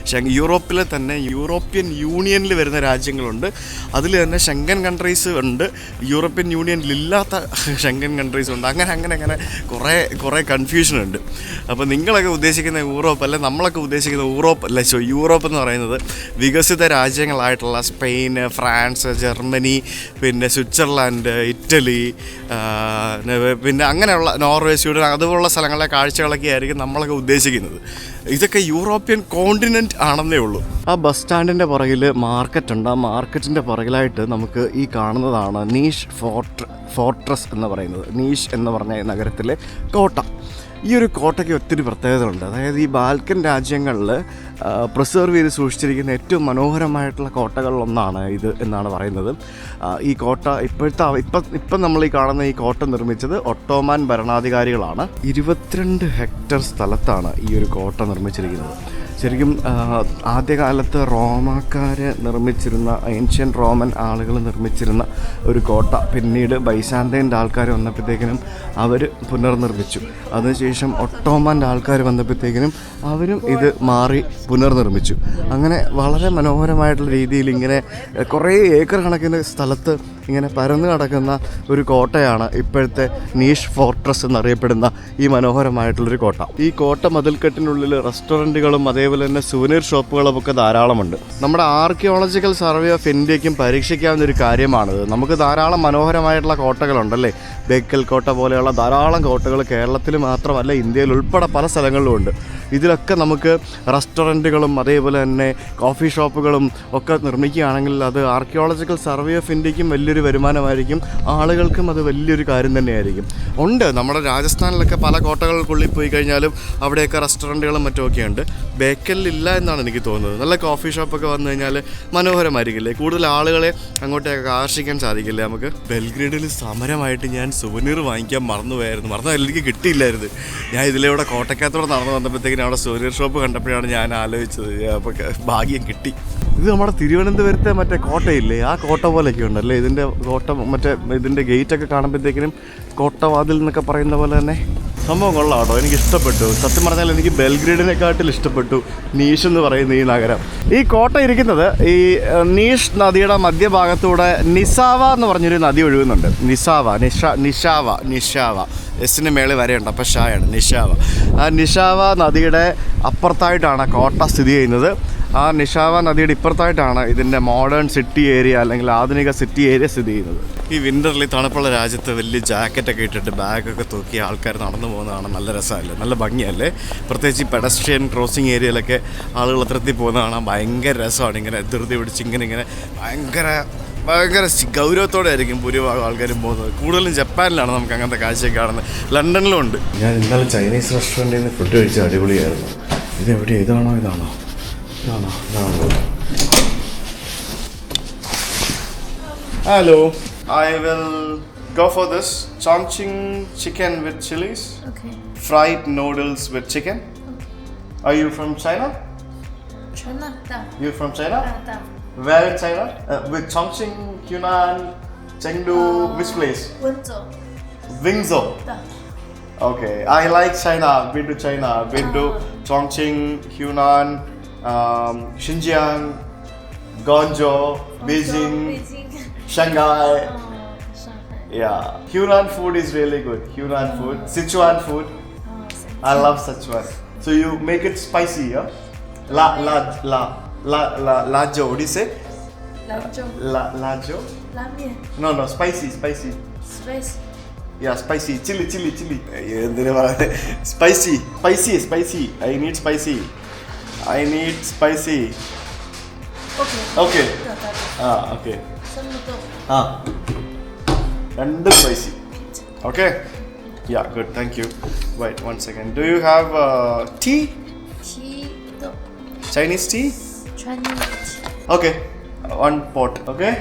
യൂറോപ്പിലെ തന്നെ യൂറോപ്യൻ യൂണിയനിൽ വരുന്ന രാജ്യങ്ങളുണ്ട്. അതിൽ തന്നെ ഷെങ്കൻ കൺട്രീസ് ഉണ്ട്, യൂറോപ്യൻ യൂണിയനിലില്ലാത്ത ഷെങ്കൻ കൺട്രീസ് ഉണ്ട്. അങ്ങനെ കുറേ കൺഫ്യൂഷനുണ്ട്. അപ്പോൾ നിങ്ങളൊക്കെ ഉദ്ദേശിക്കുന്ന യൂറോപ്പ് അല്ലെ, നമ്മളൊക്കെ ഉദ്ദേശിക്കുന്ന യൂറോപ്പ് എന്ന് പറയുന്നത് വികസിത രാജ്യങ്ങളായിട്ടുള്ള സ്പെയിൻ, ഫ്രാൻസ്, ജർമ്മനി, പിന്നെ സ്വിറ്റ്സർലാൻഡ്, ഇറ്റലി, പിന്നെ അങ്ങനെയുള്ള നോർവേ, സ്വീഡൻ അതുപോലുള്ള സ്ഥലങ്ങളിലെ കാഴ്ചകളൊക്കെ ആയിരിക്കും നമ്മളൊക്കെ ഉദ്ദേശിക്കുന്നത്. ഇതൊക്കെ യൂറോപ്യൻ കോണ്ടിനെൻ്റ് ആണെന്നേ ഉള്ളൂ. ആ ബസ് സ്റ്റാൻഡിൻ്റെ പുറകിൽ മാർക്കറ്റുണ്ട്. ആ മാർക്കറ്റിൻ്റെ പുറകിലായിട്ട് നമുക്ക് ഈ കാണുന്നതാണ് നീഷ് ഫോർട്രസ് എന്ന് പറയുന്നത്. നീഷ് എന്ന് പറഞ്ഞ നഗരത്തിലെ കോട്ട. ഈ ഒരു കോട്ടയ്ക്ക് ഒത്തിരി പ്രത്യേകതകളുണ്ട്. അതായത് ഈ ബാൽക്കൻ രാജ്യങ്ങളിൽ പ്രിസർവ് ചെയ്ത് സൂക്ഷിച്ചിരിക്കുന്ന ഏറ്റവും മനോഹരമായിട്ടുള്ള കോട്ടകളിലൊന്നാണ് ഇത് എന്നാണ് പറയുന്നത്. ഈ കോട്ട ഇപ്പം നമ്മൾ ഈ കാണുന്ന ഈ കോട്ട നിർമ്മിച്ചത് ഒട്ടോമാൻ ഭരണാധികാരികളാണ്. 22 ഹെക്ടർ സ്ഥലത്താണ് ഈ ഒരു കോട്ട നിർമ്മിച്ചിരിക്കുന്നത്. ശരിക്കും ആദ്യകാലത്ത് റോമാക്കാർ നിർമ്മിച്ചിരുന്ന, ഏൻഷ്യൻ റോമൻ ആളുകൾ നിർമ്മിച്ചിരുന്ന ഒരു കോട്ട പിന്നീട് ബൈസാന്തൈൻ്റെ ആൾക്കാർ വന്നപ്പോഴത്തേക്കിനും അവർ പുനർനിർമ്മിച്ചു. അതിനുശേഷം ഒട്ടോമാൻ്റെ ആൾക്കാർ വന്നപ്പോഴത്തേക്കിനും അവരും ഇത് മാറി പുനർനിർമ്മിച്ചു. അങ്ങനെ വളരെ മനോഹരമായിട്ടുള്ള രീതിയിൽ ഇങ്ങനെ കുറേ ഏക്കർ കണക്കിന് സ്ഥലത്ത് ഇങ്ങനെ പരന്നു കിടക്കുന്ന ഒരു കോട്ടയാണ് ഇപ്പോഴത്തെ നീഷ് ഫോർട്രസ് എന്നറിയപ്പെടുന്ന ഈ മനോഹരമായിട്ടുള്ളൊരു കോട്ട. ഈ കോട്ട മതിൽക്കെട്ടിനുള്ളിൽ റെസ്റ്റോറൻറ്റുകളും അതേപോലെ തന്നെ സുവനീർ ഷോപ്പുകളും ഒക്കെ ധാരാളമുണ്ട്. നമ്മുടെ ആർക്കിയോളജിക്കൽ സർവേ ഓഫ് ഇന്ത്യക്കും പരീക്ഷിക്കാവുന്ന ഒരു കാര്യമാണിത്. നമുക്ക് ധാരാളം മനോഹരമായിട്ടുള്ള കോട്ടകളുണ്ടല്ലേ. ബേക്കൽ കോട്ട പോലെയുള്ള ധാരാളം കോട്ടകൾ കേരളത്തിൽ മാത്രമല്ല ഇന്ത്യയിൽ ഉൾപ്പെടെ പല സ്ഥലങ്ങളിലും ഉണ്ട്. ഇതിലൊക്കെ നമുക്ക് റെസ്റ്റോറൻറ്റുകളും അതേപോലെ തന്നെ കോഫി ഷോപ്പുകളും ഒക്കെ നിർമ്മിക്കുകയാണെങ്കിൽ അത് ആർക്കിയോളജിക്കൽ സർവേ ഓഫ് ഇന്ത്യക്കും വലിയൊരു വരുമാനമായിരിക്കും, ആളുകൾക്കും അത് വലിയൊരു കാര്യം തന്നെയായിരിക്കും. ഉണ്ട്, നമ്മുടെ രാജസ്ഥാനിലൊക്കെ പല കോട്ടകൾക്കുള്ളിൽ പോയി കഴിഞ്ഞാലും അവിടെയൊക്കെ റെസ്റ്റോറൻറ്റുകളും മറ്റുമൊക്കെ ഉണ്ട്. ബേക്കലിലില്ല എന്നാണ് എനിക്ക് തോന്നുന്നത്. നല്ല കോഫി ഷോപ്പൊക്കെ വന്നു കഴിഞ്ഞാൽ മനോഹരമായിരിക്കില്ലേ, കൂടുതൽ ആളുകളെ അങ്ങോട്ടേക്ക് ആകർഷിക്കാൻ സാധിക്കില്ലേ നമുക്ക്. ബെൽഗ്രേഡിൽ സമരമായിട്ട് ഞാൻ സുവനീർ വാങ്ങിക്കാൻ മറന്നുപോയായിരുന്നു. എനിക്ക് കിട്ടിയില്ലായിരുന്നു. ഞാൻ ഇതിലൂടെ കോട്ടയ്ക്കകത്തോടെ നടന്നു വന്നപ്പോഴത്തേക്കിനും അവിടെ സുവനീർ ഷോപ്പ് കണ്ടപ്പോഴാണ് ഞാൻ ആലോചിച്ചത്. അപ്പോൾ ഭാഗ്യം കിട്ടി. ഇത് നമ്മുടെ തിരുവനന്തപുരത്തെ മറ്റേ കോട്ടയില്ലേ, ആ കോട്ട പോലെയൊക്കെ ഉണ്ടല്ലേ ഇതിൻ്റെ കോട്ട. മറ്റേ ഇതിൻ്റെ ഗേറ്റൊക്കെ കാണുമ്പോഴത്തേക്കിനും കോട്ടവാതിൽ എന്നൊക്കെ പറയുന്ന പോലെ തന്നെ സംഭവം കൊള്ളാം കേട്ടോ. എനിക്ക് ഇഷ്ടപ്പെട്ടു. സത്യം പറഞ്ഞാൽ എനിക്ക് ബെൽഗ്രേഡിനെക്കാട്ടിൽ ഇഷ്ടപ്പെട്ടു നീഷ് എന്ന് പറയുന്ന ഈ നഗരം. ഈ കോട്ട ഇരിക്കുന്നത് ഈ നീഷ് നദിയുടെ മധ്യഭാഗത്തൂടെ നിസാവ എന്ന് പറഞ്ഞൊരു നദി ഒഴുകുന്നുണ്ട്. നിഷാവ എസിന് മേളിൽ വരെയുണ്ട്, അപ്പോൾ ഷായാണ് നിഷാവ. ആ നിഷാവ നദിയുടെ അപ്പുറത്തായിട്ടാണ് കോട്ട സ്ഥിതി ചെയ്യുന്നത്. ആ നിഷാവ നദിയുടെ ഇപ്പുറത്തായിട്ടാണ് ഇതിൻ്റെ മോഡേൺ സിറ്റി ഏരിയ അല്ലെങ്കിൽ ആധുനിക സിറ്റി ഏരിയ സ്ഥിതി ചെയ്യുന്നത്. ഈ വിൻ്ററിൽ തണുപ്പുള്ള രാജ്യത്ത് വലിയ ജാക്കറ്റൊക്കെ ഇട്ടിട്ട് ബാഗൊക്കെ തൂക്കി ആൾക്കാർ നടന്നു പോകുന്നതാണ് നല്ല രസമല്ലേ, നല്ല ഭംഗിയല്ലേ. പ്രത്യേകിച്ച് ഈ പെഡസ്ട്രിയൻ ക്രോസിങ് ഏരിയയിലൊക്കെ ആളുകൾ അത്രത്തിൽ പോകുന്നതാണ് ഭയങ്കര രസമാണ്. ഇങ്ങനെ ധൃതി പിടിച്ച് ഇങ്ങനെ ഭയങ്കര ഗൗരവത്തോടെ ആയിരിക്കും ഭൂരിഭാഗം ആൾക്കാരും പോകുന്നത്. കൂടുതലും ജപ്പാനിലാണ് നമുക്ക് അങ്ങനത്തെ കാഴ്ചയൊക്കെ കാണുന്നത്. ലണ്ടനിലും ഉണ്ട്. ഞാൻ ഇന്നലെ ചൈനീസ് റെസ്റ്റോറൻറ്റിൽ നിന്ന് ഫുഡ് കഴിച്ച അടിപൊളിയായിരുന്നു. ഇതെവിടെ? ഇതാണോ? Hello, I will go for this Chongqing chicken with chilies.
Okay.
Fried noodles with chicken. Are you from China?
China, da.
You from China?
Da.
Where in China? With Chongqing, Yunnan, Chengdu, which place? Wenzhou.
Da.
Okay, I like China. Been to China. Been to Chongqing, Yunnan, Xinjiang, Guangzhou, Beijing, Shanghai.
Shanghai.
Yeah, Hunan food is really good. Hunan food, Sichuan food. I love Sichuan. So you make it spicy, yeah? Lajo. What do you say? Lajo.
Ramen.
No, spicy.
Spice.
Yeah, spicy. Chili. Spicy. I need spicy. Okay. Okay. And spicy. Okay. Yeah, good. Thank you. Wait 1 second. Do you have tea? Chinese tea?
Chinese.
Okay. 1 pot. Okay.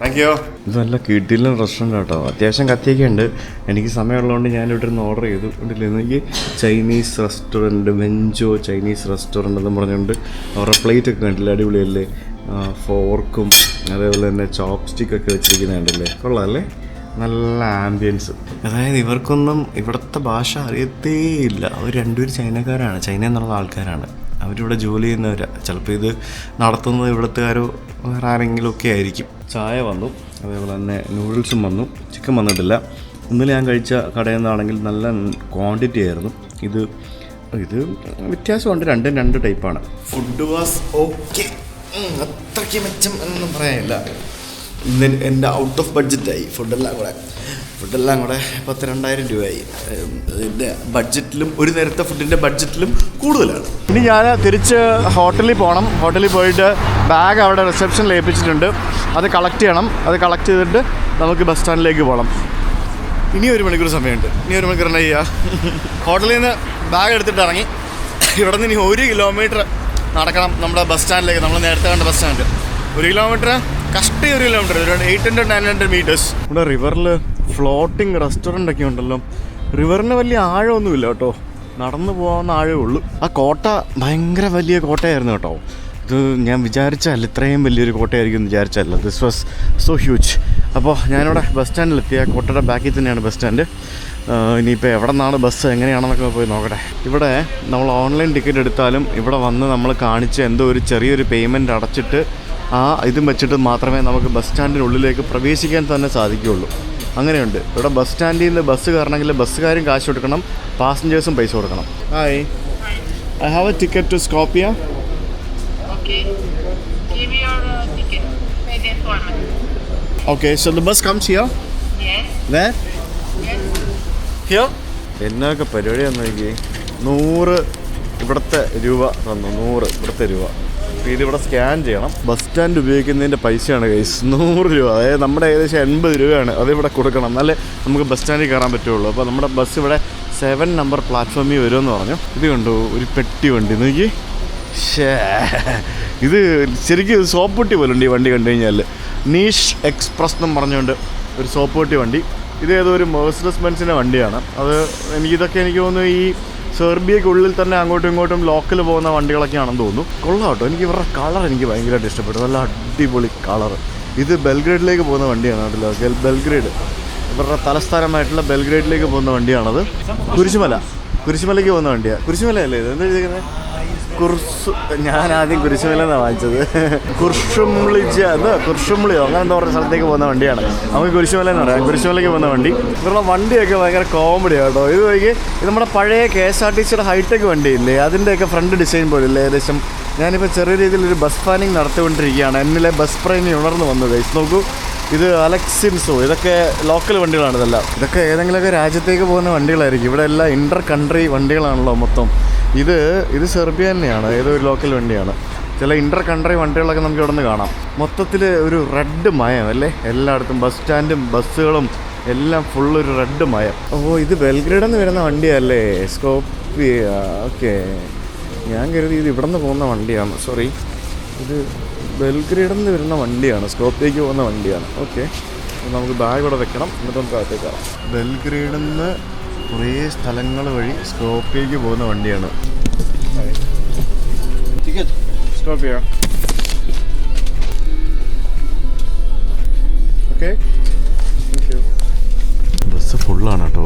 Thank you. ഇത് നല്ല കിടിലൻ restaurant കേട്ടോ. അത്യാവശ്യം കത്തിയൊക്കെ ഉണ്ട്. എനിക്ക് സമയമുള്ളതുകൊണ്ട് ഞാനിവിടെ നിന്ന് order ചെയ്തു. ഉണ്ടല്ലോ എനിക്ക് ചൈനീസ് റെസ്റ്റോറൻറ്റ്, വെഞ്ചോ ചൈനീസ് റെസ്റ്റോറൻറ്റ് എന്ന് പറഞ്ഞുകൊണ്ട് അവരുടെ പ്ലേറ്റ് ഒക്കെ കണ്ടില്ലേ, അടിപൊളിയല്ലേ. ഫോർക്കും അതേപോലെ തന്നെ ചോപ്സ്റ്റിക്കൊക്കെ വെച്ചിരിക്കുന്നത് കണ്ടില്ലേ, കൊള്ളാമല്ലേ. നല്ല ആംബിയൻസ്. അതായത് ഇവർക്കൊന്നും ഇവിടുത്തെ ഭാഷ അറിയത്തേയില്ല. അവർ രണ്ടുപേരും ചൈനക്കാരാണ്, ചൈന എന്നുള്ള ആൾക്കാരാണ്. അവരിവിടെ ജോലി ചെയ്യുന്നവരാണ്. ചിലപ്പോൾ ഇത് നടത്തുന്നത് ഇവിടുത്തുകാരോ വേറെ ആരെങ്കിലും ഒക്കെ ആയിരിക്കും. ചായ വന്നു, അതേപോലെ തന്നെ നൂഡിൽസും വന്നു, ചിക്കൻ വന്നിട്ടില്ല. ഇന്നലെ ഞാൻ കഴിച്ച കടയിൽ നിന്നാണെങ്കിൽ നല്ല ക്വാണ്ടിറ്റി ആയിരുന്നു. ഇത് വ്യത്യാസമുണ്ട്, രണ്ടും രണ്ട് ടൈപ്പാണ്. ഫുഡ് വാസ് ഓക്കെ, അത്രയ്ക്ക് മെച്ചം എന്നൊന്നും പറയാനില്ല. ഇന്ന് എൻ്റെ ഔട്ട് ഓഫ് ബഡ്ജറ്റായി. ഫുഡെല്ലാം കൂടെ 12,000 രൂപയായി. ഇതിൻ്റെ ബഡ്ജറ്റിലും ഒരു നേരത്തെ ഫുഡിൻ്റെ ബഡ്ജറ്റിലും കൂടുതലാണ്. ഇനി ഞാൻ തിരിച്ച് ഹോട്ടലിൽ പോകണം. ഹോട്ടലിൽ പോയിട്ട് ബാഗ് അവിടെ റിസപ്ഷനിൽ ഏൽപ്പിച്ചിട്ടുണ്ട്. അത് കളക്ട് ചെയ്യണം. അത് കളക്ട് ചെയ്തിട്ട് നമുക്ക് ബസ് സ്റ്റാൻഡിലേക്ക് പോകണം. ഇനി 1 മണിക്കൂർ സമയമുണ്ട്. ഇനി 1 മണിക്കൂർ എന്നാ ചെയ്യുക? ഹോട്ടലിൽ നിന്ന് ബാഗ് എടുത്തിട്ട് ഇറങ്ങി ഇവിടെ നിന്ന് ഇനി 1 കിലോമീറ്റർ നടക്കണം നമ്മുടെ ബസ് സ്റ്റാൻഡിലേക്ക്. നമ്മൾ നേരത്തെ കണ്ട ബസ് സ്റ്റാൻഡ് 1 കിലോമീറ്റർ, കഷ്ടി 1 കിലോമീറ്റർ, 800-900 മീറ്റേഴ്സ്. ഇവിടെ റിവറിൽ ഫ്ലോട്ടിങ് റെസ്റ്റോറൻ്റ് ഒക്കെ ഉണ്ടല്ലോ. റിവറിന് വലിയ ആഴമൊന്നുമില്ല കേട്ടോ, നടന്നു പോകാവുന്ന ആഴമേ ഉള്ളൂ. ആ കോട്ട ഭയങ്കര വലിയ കോട്ടയായിരുന്നു കേട്ടോ. ഇത് ഞാൻ വിചാരിച്ചല്ല, ഇത്രയും വലിയൊരു കോട്ടയായിരിക്കും എന്ന് വിചാരിച്ചല്ല. This was so huge. അപ്പോൾ ഞാനിവിടെ ബസ് സ്റ്റാൻഡിലെത്തി. ആ കോട്ടയുടെ ബാക്കിൽ തന്നെയാണ് ബസ് സ്റ്റാൻഡ്. ഇനിയിപ്പോൾ എവിടെ നിന്നാണ് ബസ് എങ്ങനെയാണെന്നൊക്കെ പോയി നോക്കട്ടെ. ഇവിടെ നമ്മൾ ഓൺലൈൻ ടിക്കറ്റ് എടുത്താലും ഇവിടെ വന്ന് നമ്മൾ കാണിച്ച് എന്തോ ഒരു ചെറിയൊരു പേയ്മെൻറ്റ് അടച്ചിട്ട് ഇതും വെച്ചിട്ട് മാത്രമേ നമുക്ക് ബസ് സ്റ്റാൻഡിനുള്ളിലേക്ക് പ്രവേശിക്കാൻ തന്നെ സാധിക്കുകയുള്ളൂ. അങ്ങനെയുണ്ട് ഇവിടെ. ബസ് സ്റ്റാൻഡിൽ നിന്ന് ബസ് കയറണമെങ്കിൽ ബസ്സുകാരും കാശ് കൊടുക്കണം, പാസഞ്ചേഴ്സും പൈസ കൊടുക്കണം. Hi, I have a ticket to Skopje.
Okay. Give your ticket. Pay the informant.
Okay, so the bus comes here.
Yes.
Where?
Yes.
Here. എന്നൊക്കെ പരിപാടിയാണെന്ന് നോക്കി. 100 ഇവിടുത്തെ രൂപ തന്നു. 100 ഇവിടുത്തെ രൂപ. അപ്പോൾ ഇതിവിടെ സ്കാൻ ചെയ്യണം. ബസ് സ്റ്റാൻഡ് ഉപയോഗിക്കുന്നതിൻ്റെ പൈസയാണ് കൈസ് 100 രൂപ. അതായത് നമ്മുടെ ഏകദേശം 80 രൂപയാണ്. അതിവിടെ കൊടുക്കണം, എന്നാലേ നമുക്ക് ബസ് സ്റ്റാൻഡിൽ കയറാൻ പറ്റുള്ളൂ. അപ്പോൾ നമ്മുടെ ബസ് ഇവിടെ 7 നമ്പർ പ്ലാറ്റ്ഫോമിൽ വരുമെന്ന് പറഞ്ഞു. ഇത് കണ്ടു, ഒരു പെട്ടി വണ്ടി നോക്കി. ഇത് ശരിക്കും സോപ്പ് പൊട്ടി പോലെ ഉണ്ട് ഈ വണ്ടി കണ്ടു കഴിഞ്ഞാൽ. നീഷ് എക്സ്പ്രസ് എന്നും പറഞ്ഞുകൊണ്ട് ഒരു സോപ്പ് പൊട്ടി വണ്ടി. ഇത് ഏതോ ഒരു മെഴ്സിഡസ് ബെൻസിൻ്റെ വണ്ടിയാണ്. അത് എനിക്ക് തോന്നുന്നു ഈ സെർബിയയ്ക്കുള്ളിൽ തന്നെ അങ്ങോട്ടും ഇങ്ങോട്ടും ലോക്കൽ പോകുന്ന വണ്ടികളൊക്കെയാണെന്ന് തോന്നുന്നു. കൊള്ളാം കേട്ടോ. എനിക്ക് ഇവരുടെ കളർ എനിക്ക് ഭയങ്കരമായിട്ട് ഇഷ്ടപ്പെട്ടു. നല്ല അടിപൊളി കളർ. ഇത് ബെൽഗ്രേഡിലേക്ക് പോകുന്ന വണ്ടിയാണ് കേട്ടോ. ബെൽഗ്രേഡ്, ഇവരുടെ തലസ്ഥാനമായിട്ടുള്ള ബെൽഗ്രേഡിലേക്ക് പോകുന്ന വണ്ടിയാണത്. കുരിശുമലയ്ക്ക് പോകുന്ന വണ്ടിയാണ്. കുരിശുമലയല്ലേ ഇത്? എന്താ ചെയ്തേക്കുന്നത്? ഞാൻ ആദ്യം കുരിശുമല എന്നാണ് വാങ്ങിച്ചത്. കുർഷുംളിയോ അങ്ങനെ എന്താ പറയുക സ്ഥലത്തേക്ക് പോകുന്ന വണ്ടിയാണ്. നമുക്ക് കുരിശുമല എന്ന് പറയാം. കുരിശുമലയ്ക്ക് പോകുന്ന വണ്ടി. ഇവരുടെ വണ്ടിയൊക്കെ ഭയങ്കര കോമഡിയാണ് കേട്ടോ. ഇത് നോക്കി, ഇത് നമ്മുടെ പഴയ KSRTCയുടെ ഹൈടെക് വണ്ടിയില്ലേ, അതിൻ്റെയൊക്കെ ഫ്രണ്ട് ഡിസൈൻ പോലില്ലേ ഏകദേശം. ഞാനിപ്പോൾ ചെറിയ രീതിയിലൊരു ബസ് പ്ലാനിങ് നടത്തിക്കൊണ്ടിരിക്കുകയാണ്. എന്നിലെ ബസ് പ്രേമി ഉണർന്നു വന്നു ഗൈസ്. നോക്കൂ, ഇത് അലക്സിൻസോ, ഇതൊക്കെ ലോക്കൽ വണ്ടികളാണ്. ഇതൊക്കെ ഏതെങ്കിലുമൊക്കെ രാജ്യത്തേക്ക് പോകുന്ന വണ്ടികളായിരിക്കും. ഇവിടെ എല്ലാം ഇൻ്റർ കൺട്രി വണ്ടികളാണല്ലോ മൊത്തം. ഇത് സെർബിയ തന്നെയാണ്, ഏതോ ഒരു ലോക്കൽ വണ്ടിയാണ്. ചില ഇൻ്റർ കൺട്രി വണ്ടികളൊക്കെ നമുക്ക് ഇവിടെ നിന്ന് കാണാം. മൊത്തത്തിൽ ഒരു റെഡ് മയം അല്ലേ എല്ലായിടത്തും. ബസ് സ്റ്റാൻഡും ബസ്സുകളും എല്ലാം ഫുള്ളൊരു റെഡ് മയം. ഇത് ബെൽഗ്രേഡിൽ നിന്ന് വരുന്ന വണ്ടിയല്ലേ, സ്കോപ്പിയ. ഓക്കെ, ഞാൻ കരുതി ഇത് ഇവിടെ നിന്ന് പോകുന്ന വണ്ടിയാണ്. സോറി, ഇത് ബെൽഗ്രേഡിൽ നിന്ന് വരുന്ന വണ്ടിയാണ്, സ്കോപ്പിയയ്ക്ക് പോകുന്ന വണ്ടിയാണ്. ഓക്കെ, നമുക്ക് ബാഗ് ഇവിടെ വെക്കണം, എന്നിട്ട് നമുക്ക് അകത്തേക്കാം. ബെൽഗ്രേഡിൽ നിന്ന് കുറേ സ്ഥലങ്ങൾ വഴി സ്കോപ്പിയയ്ക്ക് പോകുന്ന വണ്ടിയാണ്. സ്കോപ്പിയ. ഓക്കെ, ബസ് ഫുള്ളാണ് കേട്ടോ.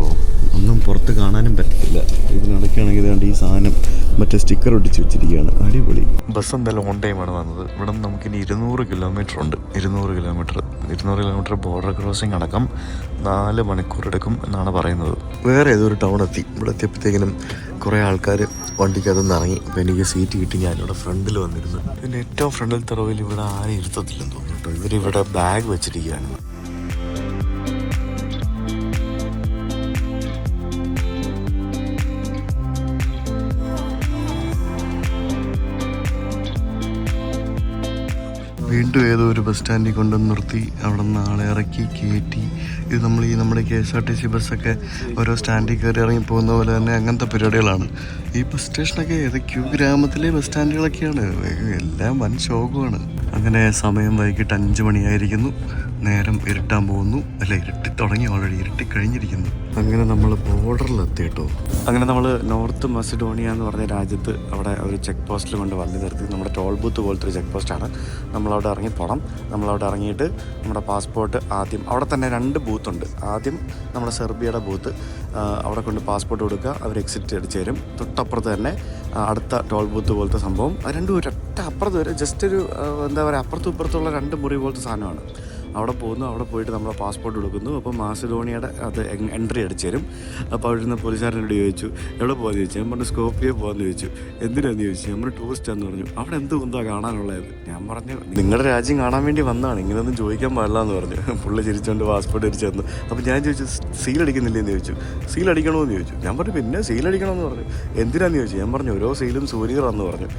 ഒന്നും പുറത്ത് കാണാനും പറ്റത്തില്ല. ഇതിനിടയ്ക്കാണെങ്കിൽ ഇതാണ്ട് ഈ സാധനം മറ്റേ സ്റ്റിക്കർ ഒട്ടിച്ച് വെച്ചിരിക്കുകയാണ്. അടിപൊളി. ബസ് എന്തായാലും ഓൺ ടൈമാണ് വന്നത്. ഇവിടെ നിന്ന് നമുക്കിനി 200 കിലോമീറ്റർ ഉണ്ട്. 200 കിലോമീറ്റർ ബോർഡർ ക്രോസിംഗ് അടക്കം 4 മണിക്കൂർ എടുക്കും എന്നാണ് പറയുന്നത്. വേറെ ഏതൊരു ടൗൺ എത്തി. ഇവിടെ എത്തിയപ്പോഴത്തേക്കിനും കുറേ ആൾക്കാർ വണ്ടിക്കകത്തുനിന്ന് ഇറങ്ങി. അപ്പോൾ എനിക്ക് സീറ്റ് കിട്ടി. ഞാനിവിടെ ഫ്രണ്ടിൽ വന്നിരുന്നു. പിന്നെ ഏറ്റവും ഫ്രണ്ടിലത്തെ റോയിൽ ഇവിടെ ആരും ഇരുത്തത്തില്ലെന്ന് തോന്നുന്നു കേട്ടോ. ഇവരിവിടെ ബാഗ് വെച്ചിരിക്കുകയാണ്. വീണ്ടും ഏതോ ഒരു ബസ് സ്റ്റാൻഡിൽ കൊണ്ടുവന്ന് നിർത്തി അവിടെ നിന്ന് ആളെ ഇറക്കി കയറ്റി. ഇത് നമ്മുടെ KSRTC ബസ്സൊക്കെ ഓരോ സ്റ്റാൻഡിൽ കയറി ഇറങ്ങി പോകുന്ന പോലെ തന്നെ അങ്ങനത്തെ പരിപാടികളാണ്. ഈ ബസ് സ്റ്റേഷനൊക്കെ ഏതൊക്കെയോ ഗ്രാമത്തിലെ ബസ് സ്റ്റാൻഡുകളൊക്കെയാണ്. എല്ലാം വൻ ശോകമാണ്. അങ്ങനെ സമയം വൈകിട്ട് 5 മണിയായിരിക്കുന്നു. നേരം ഇരുട്ടാൻ പോകുന്നു. അല്ല, ഇരുട്ടി തുടങ്ങി, ഓൾറെഡി ഇരുട്ടി കഴിഞ്ഞിരിക്കുന്നു. അങ്ങനെ നമ്മൾ ബോർഡറിലെത്തി കേട്ടോ. അങ്ങനെ നമ്മൾ നോർത്ത് മസിഡോണിയ എന്ന് പറഞ്ഞ രാജ്യത്ത് അവിടെ ഒരു ചെക്ക് പോസ്റ്റിൽ കൊണ്ട് വണ്ടി നിർത്തി. നമ്മുടെ ടോൾ ബൂത്ത് പോലത്തെ ഒരു ചെക്ക് പോസ്റ്റാണ്. നമ്മളവിടെ ഇറങ്ങിപ്പോണം. നമ്മളവിടെ ഇറങ്ങിയിട്ട് നമ്മുടെ പാസ്പോർട്ട് ആദ്യം അവിടെ തന്നെ 2 ബൂത്തുണ്ട്. ആദ്യം നമ്മുടെ സെർബിയയുടെ ബൂത്ത്, അവിടെ കൊണ്ട് പാസ്പോർട്ട് കൊടുക്കുക, അവർ എക്സിറ്റ് അടിച്ച് തരും. തൊട്ടപ്പുറത്ത് തന്നെ അടുത്ത ടോൾ ബൂത്ത് പോലത്തെ സംഭവം. അത് രണ്ടും ഒരൊറ്റ അപ്പുറത്ത് വരെ ജസ്റ്റ് ഒരു എന്താ പറയുക, അപ്പുറത്തും ഇപ്പുറത്തുള്ള 2 മുറി പോലത്തെ സാധനമാണ്. അവിടെ പോകുന്നു, അവിടെ പോയിട്ട് നമ്മൾ പാസ്പോർട്ട് കൊടുക്കുന്നു. അപ്പോൾ മാസിഡോണിയയുടെ അത് എൻട്രി അടിച്ചു തരും. അപ്പോൾ അവിടെ നിന്ന് പോലീസുകാരനോട് ചോദിച്ചു എവിടെ പോകാമെന്ന് ചോദിച്ചു. ഞാൻ പറഞ്ഞു സ്കോപ്പിയ പോകാമെന്ന് ചോദിച്ചു. എന്തിനാന്ന് ചോദിച്ചു. നമ്മൾ ടൂറിസ്റ്റാന്ന് പറഞ്ഞു. അവിടെ എന്ത് എന്താ കാണാനുള്ളത്? ഞാൻ പറഞ്ഞു നിങ്ങളുടെ രാജ്യം കാണാൻ വേണ്ടി വന്നതാണ്, ഇങ്ങനെയൊന്നും ചോദിക്കാൻ പാടില്ല എന്ന് പറഞ്ഞു. പുള്ളി ചിരിച്ചുകൊണ്ട് പാസ്പോർട്ട് അടിച്ചു തന്നു. അപ്പോൾ ഞാൻ ചോദിച്ചു സീലടിക്കുന്നില്ലെന്ന് ചോദിച്ചു. സീലടിക്കണമെന്ന് ചോദിച്ചു. ഞാൻ പറഞ്ഞു പിന്നെ സീലടിക്കണമെന്ന് പറഞ്ഞു. എന്തിനാന്ന് ചോദിച്ചു. ഞാൻ പറഞ്ഞു ഓരോ സീലും സൂര്യറാന്ന് പറഞ്ഞു.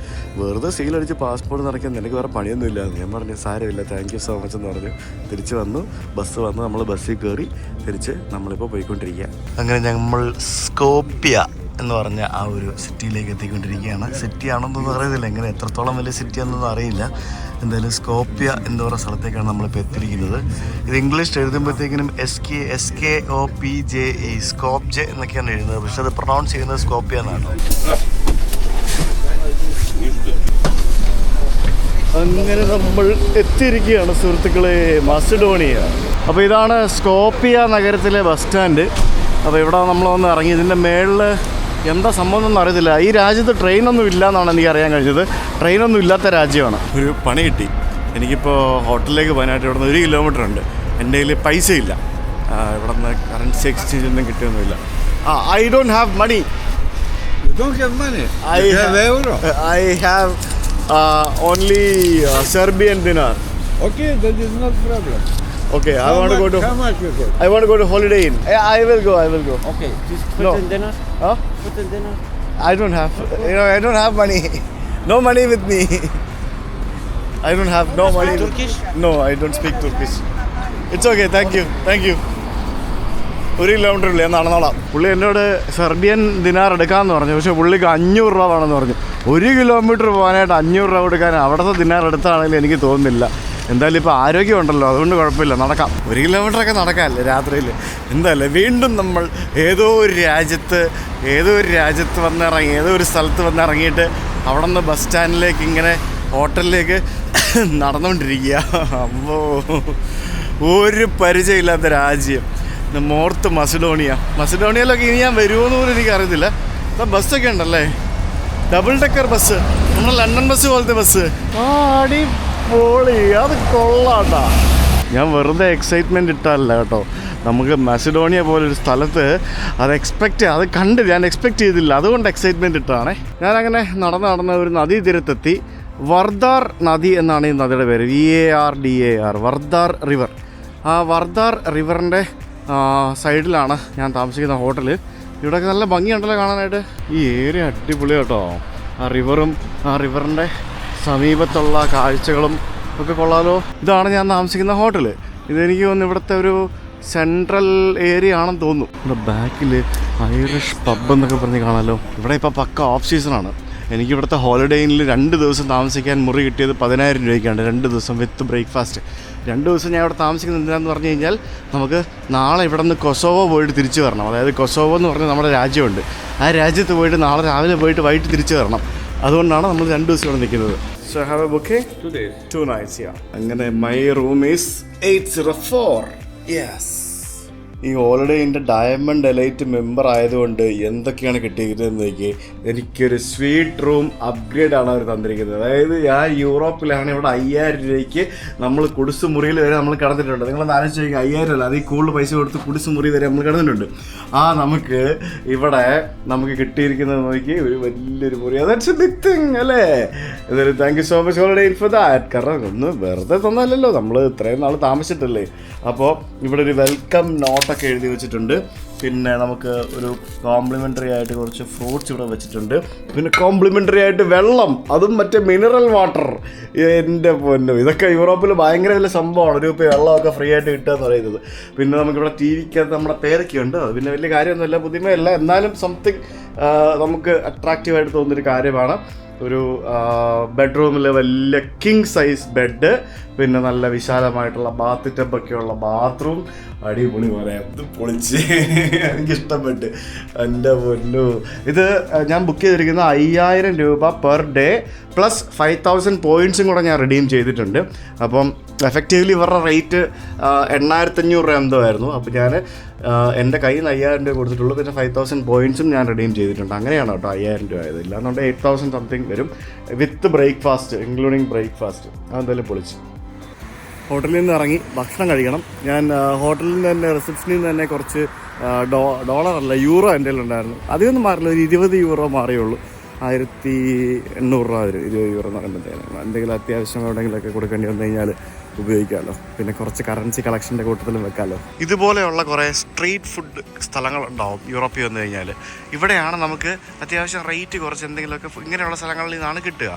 വെറുതെ സീലടിച്ച് പാസ്പോർട്ട് നിറയ്ക്കാൻ നിനക്ക് വേറെ പണിയൊന്നും ഇല്ലാന്ന്. ഞാൻ പറഞ്ഞു സാരമില്ല, താങ്ക് യു സോ മച്ച് എന്ന് പറഞ്ഞു. തിരിച്ച് വന്നു, ബസ് വന്ന് നമ്മൾ ബസ്സിൽ കയറി തിരിച്ച് നമ്മളിപ്പോൾ പോയിക്കൊണ്ടിരിക്കുക. അങ്ങനെ നമ്മൾ സ്കോപ്യ എന്ന് പറഞ്ഞ ആ ഒരു സിറ്റിയിലേക്ക് എത്തിക്കൊണ്ടിരിക്കുകയാണ്. സിറ്റി ആണെന്നൊന്നും അറിയത്തില്ല, എങ്ങനെ എത്രത്തോളം വലിയ സിറ്റി ആണെന്നൊന്നും അറിയില്ല. എന്തായാലും സ്കോപ്യ എന്ന് പറയുന്ന സ്ഥലത്തേക്കാണ് നമ്മളിപ്പോൾ എത്തിയിരിക്കുന്നത്. ഇത് ഇംഗ്ലീഷ് എഴുതുമ്പോഴത്തേക്കിനും SKOPJE സ്കോപ്ജെ എന്നൊക്കെയാണ് എഴുതുന്നത്, പക്ഷെ അത് പ്രൊണൗൺസ് ചെയ്യുന്നത് സ്കോപ്യ എന്നാണ്. അങ്ങനെ നമ്മൾ എത്തിയിരിക്കുകയാണ് സുഹൃത്തുക്കളെ, മാസിഡോണിയ. അപ്പോൾ ഇതാണ് സ്കോപ്പിയ നഗരത്തിലെ ബസ് സ്റ്റാൻഡ്. അപ്പോൾ ഇവിടെ നമ്മൾ വന്ന് ഇറങ്ങി. ഇതിൻ്റെ മേളിൽ എന്താ സംഭവം എന്നൊന്നും അറിയത്തില്ല. ഈ രാജ്യത്ത് ട്രെയിനൊന്നും ഇല്ല എന്നാണ് എനിക്ക് അറിയാൻ കഴിഞ്ഞത്. ട്രെയിനൊന്നും ഇല്ലാത്ത രാജ്യമാണ്. ഒരു പണി കിട്ടി എനിക്കിപ്പോൾ. ഹോട്ടലിലേക്ക് പോകാനായിട്ട് ഇവിടെ നിന്ന് 1 കിലോമീറ്റർ ഉണ്ട്. എൻ്റെ കയ്യിൽ പൈസ ഇല്ല. ഇവിടെ നിന്ന് കറൻസി എക്സ്ചേഞ്ച് ഒന്നും കിട്ടിയൊന്നുമില്ല. I don't have money.
You don't have money. You have euro.
I have only Serbian dinar.
Okay, that is not problem.
Okay, I want to go to.
How much you got?
I want to go to Holiday Inn. I will go.
Okay, just put
No.
in dinner.
Huh?
Put in dinner.
I don't have. I don't have money. No money with me. I don't have no money.
Turkish?
No, I don't speak Turkish. It's okay. Thank you. 1 kilometre ഇല്ല, ഞാൻ നടന്നോളാം. പുള്ളി എന്നോട് Serbian ദിനാർ എടുക്കാമെന്ന് പറഞ്ഞു. പക്ഷേ പുള്ളിക്ക് 500 രൂപ വേണമെന്ന് പറഞ്ഞു. 1 കിലോമീറ്റർ പോകാനായിട്ട് 500 രൂപ കൊടുക്കാൻ അവിടുത്തെ ദിനാർ എടുത്താണെങ്കിലും എനിക്ക് തോന്നുന്നില്ല. എന്തായാലും ഇപ്പോൾ ആരോഗ്യമുണ്ടല്ലോ, അതുകൊണ്ട് കുഴപ്പമില്ല, നടക്കാം. 1 കിലോമീറ്ററൊക്കെ നടക്കാമല്ലേ രാത്രിയിൽ. എന്തായാലും വീണ്ടും നമ്മൾ ഏതോ ഒരു രാജ്യത്ത് വന്നിറങ്ങി, ഏതോ ഒരു സ്ഥലത്ത് വന്നിറങ്ങിയിട്ട് അവിടെ നിന്ന് ബസ് സ്റ്റാൻഡിലേക്ക് ഇങ്ങനെ ഹോട്ടലിലേക്ക് നടന്നുകൊണ്ടിരിക്കുക. അമ്മോ, ഒരു പരിചയമില്ലാത്ത രാജ്യം. നോർത്ത് മസിഡോണിയയിലൊക്കെ ഇനി ഞാൻ വരുമോയെന്ന് പോലും എനിക്കറിയത്തില്ല. അപ്പം ബസ്സൊക്കെ ഉണ്ടല്ലേ, ഡബിൾ ഡെക്കർ ബസ്, നമ്മുടെ ലണ്ടൻ ബസ് പോലത്തെ ബസ്. അടിപൊളി, അത് കൊള്ളാട്ടാ. ഞാൻ വെറുതെ എക്സൈറ്റ്മെൻറ്റ് ഇട്ടല്ല കേട്ടോ. നമുക്ക് മസിഡോണിയ പോലൊരു സ്ഥലത്ത് അത് ഞാൻ എക്സ്പെക്റ്റ് ചെയ്തില്ല, അതുകൊണ്ട് എക്സൈറ്റ്മെൻറ്റ് ഇട്ടാണേ. ഞാനങ്ങനെ നടന്ന് ഒരു നദീതീരത്തെത്തി. വർദാർ നദി എന്നാണ് ഈ നദിയുടെ പേര്, VARDAR, വർദാർ റിവർ. ആ വർദാർ റിവറിൻ്റെ സൈഡിലാണ് ഞാൻ താമസിക്കുന്ന ഹോട്ടൽ. ഇവിടെയൊക്കെ നല്ല ഭംഗിയുണ്ടല്ലോ കാണാനായിട്ട്. ഈ ഏരിയ അടിപൊളി കേട്ടോ. ആ റിവറും ആ റിവറിൻ്റെ സമീപത്തുള്ള കാഴ്ചകളും ഒക്കെ കൊള്ളാലോ. ഇതാണ് ഞാൻ താമസിക്കുന്ന ഹോട്ടൽ. ഇതെനിക്ക് തോന്നുന്നു ഇവിടുത്തെ ഒരു സെൻട്രൽ ഏരിയ ആണെന്ന് തോന്നുന്നു. ഇവിടെ ബാക്കിൽ ഐറിഷ് പബ് എന്നൊക്കെ പറഞ്ഞ് കാണാമല്ലോ. ഇവിടെ ഇപ്പോൾ പക്ക ഓഫ് സീസണാണ്. എനിക്കിവിടുത്തെ ഹോളിഡേ ഇന്നിൽ 2 ദിവസം താമസിക്കാൻ മുറി കിട്ടിയത് 10,000 രൂപയ്ക്കാണ്. 2 ദിവസം വിത്ത് ബ്രേക്ക്ഫാസ്റ്റ്. 2 ദിവസം ഞാൻ ഇവിടെ താമസിക്കുന്നത് എന്തിനാന്ന് പറഞ്ഞു കഴിഞ്ഞാൽ, നമുക്ക് നാളെ ഇവിടെ നിന്ന് കൊസോവോ പോയിട്ട് തിരിച്ചു വരണം. അതായത് കൊസോവോ എന്ന് പറഞ്ഞാൽ നമ്മുടെ രാജ്യമുണ്ട്. ആ രാജ്യത്ത് പോയിട്ട് നാളെ രാവിലെ പോയിട്ട് വൈകിട്ട് തിരിച്ചു വരണം. അതുകൊണ്ടാണ് നമ്മൾ 2 ദിവസം ഇവിടെ നിൽക്കുന്നത്. So have a booking?
2 days.
2 nights, yeah. അങ്ങനെ my room is 804. Yes. ഈ ഹോളിഡേ ഇൻ്റെ ഡയമണ്ട് എലൈറ്റ് മെമ്പർ ആയതുകൊണ്ട് എന്തൊക്കെയാണ് കിട്ടിയിരിക്കുന്നതെന്ന് നോക്കി. എനിക്കൊരു സ്വീറ്റ് റൂം അപ്ഗ്രേഡാണ് അവർ തന്നിരിക്കുന്നത്. അതായത് ഞാൻ യൂറോപ്പിലാണ്, ഇവിടെ 5000 രൂപയ്ക്ക് നമ്മൾ കുടിസ് മുറിയിൽ വരെ നമ്മൾ കിടന്നിട്ടുണ്ട്. നിങ്ങളൊന്ന് ആലോചിച്ച് നോക്കി, 5000 അല്ല, അതിൽ കൂടുതൽ പൈസ കൊടുത്ത് കുടിസ് മുറി വരെ നമ്മൾ കിടന്നിട്ടുണ്ട്. നമുക്ക് ഇവിടെ നമുക്ക് കിട്ടിയിരിക്കുന്നത് നോക്കി ഒരു വലിയൊരു മുറി. അതായത് ബിഗ് തിങ് അല്ലേ. എന്തായാലും thank you so much Holiday Inn for that. കാരണം ഒന്ന് വെറുതെ തന്നല്ലോ, നമ്മൾ ഇത്രയും നാൾ താമസിച്ചിട്ടല്ലേ. അപ്പോൾ ഇവിടെ ഒരു വെൽക്കം നോട്ടൊക്കെ എഴുതി വെച്ചിട്ടുണ്ട്. പിന്നെ നമുക്ക് ഒരു കോംപ്ലിമെൻ്ററി ആയിട്ട് കുറച്ച് ഫ്രൂട്ട്സ് ഇവിടെ വെച്ചിട്ടുണ്ട്. പിന്നെ കോംപ്ലിമെൻ്ററി ആയിട്ട് വെള്ളം, അതും മറ്റേ മിനറൽ വാട്ടർ. എൻ്റെ പൊന്നു, ഇതൊക്കെ യൂറോപ്പിൽ ഭയങ്കര വലിയ സംഭവമാണ്. ഒരു വെള്ളമൊക്കെ ഫ്രീ ആയിട്ട് കിട്ടുക എന്ന് പറയുന്നത്. പിന്നെ നമുക്കിവിടെ TVക്കകത്ത് നമ്മുടെ പേരൊക്കെ ഉണ്ട്. അത് പിന്നെ വലിയ കാര്യമൊന്നുമില്ല, പുതുമയല്ല, എന്നാലും സംതിങ് നമുക്ക് അട്രാക്റ്റീവായിട്ട് തോന്നുന്നൊരു കാര്യമാണ്. ഒരു ബെഡ്റൂമിൽ വലിയ കിങ് സൈസ് ബെഡ്, പിന്നെ നല്ല വിശാലമായിട്ടുള്ള ബാത്ത് ടബൊക്കെയുള്ള ബാത്റൂം. അടിപൊളി പോലെ അത് പൊളിച്ച് എനിക്കിഷ്ടപ്പെട്ട്. എൻ്റെ പൊന്നു, ഇത് ഞാൻ ബുക്ക് ചെയ്തിരിക്കുന്നത് 5000 രൂപ പെർ ഡേ പ്ലസ് 5000 പോയിൻറ്റ്സും കൂടെ ഞാൻ റിഡീം ചെയ്തിട്ടുണ്ട്. അപ്പം എഫക്റ്റീവ്ലി ഇവരുടെ റേറ്റ് 8500 രൂപ എന്തോ ആയിരുന്നു. അപ്പോൾ ഞാൻ എൻ്റെ കയ്യിൽ നിന്ന് 5000 രൂപ കൊടുത്തിട്ടുള്ളൂ. പിന്നെ 5000 പോയിൻറ്റ്സും ഞാൻ റിഡീം ചെയ്തിട്ടുണ്ട്. അങ്ങനെയാണ് കേട്ടോ 5000 രൂപ ആയത്. ഇല്ലാന്നുണ്ട് 8000 സംതിങ് വരും വിത്ത് ബ്രേക്ക്ഫാസ്റ്റ്, ഇൻക്ലൂഡിങ് ബ്രേക്ക്ഫാസ്റ്റ്. അതെന്തായാലും പൊളിച്ച്. ഹോട്ടലിൽ നിന്ന് ഇറങ്ങി ഭക്ഷണം കഴിക്കണം. ഞാൻ ഹോട്ടലിൽ നിന്ന് തന്നെ, റിസപ്ഷനിൽ നിന്ന് തന്നെ കുറച്ച് ഡോളറല്ല യൂറോ എൻ്റെ ഉണ്ടായിരുന്നു. അധികമൊന്നും മാറില്ല, ഒരു 20 യൂറോ മാറിയുള്ളൂ. 1800 രൂപ വരും. 20 യൂറോ എന്ന് പറയുമ്പോഴത്തേനും എന്തെങ്കിലും അത്യാവശ്യം എവിടെയെങ്കിലുമൊക്കെ കൊടുക്കേണ്ടി വന്നു കഴിഞ്ഞാൽ ഉപയോഗിക്കാമല്ലോ. പിന്നെ കുറച്ച് കറൻസി കളക്ഷൻ്റെ കൂട്ടത്തിലും വെക്കാമല്ലോ. ഇതുപോലെയുള്ള കുറേ സ്ട്രീറ്റ് ഫുഡ് സ്ഥലങ്ങളുണ്ടാവും യൂറോപ്പിൽ വന്നു കഴിഞ്ഞാൽ. ഇവിടെയാണ് നമുക്ക് അത്യാവശ്യം റേറ്റ് കുറച്ച് എന്തെങ്കിലുമൊക്കെ ഇങ്ങനെയുള്ള സ്ഥലങ്ങളിൽ നിന്നാണ് കിട്ടുക.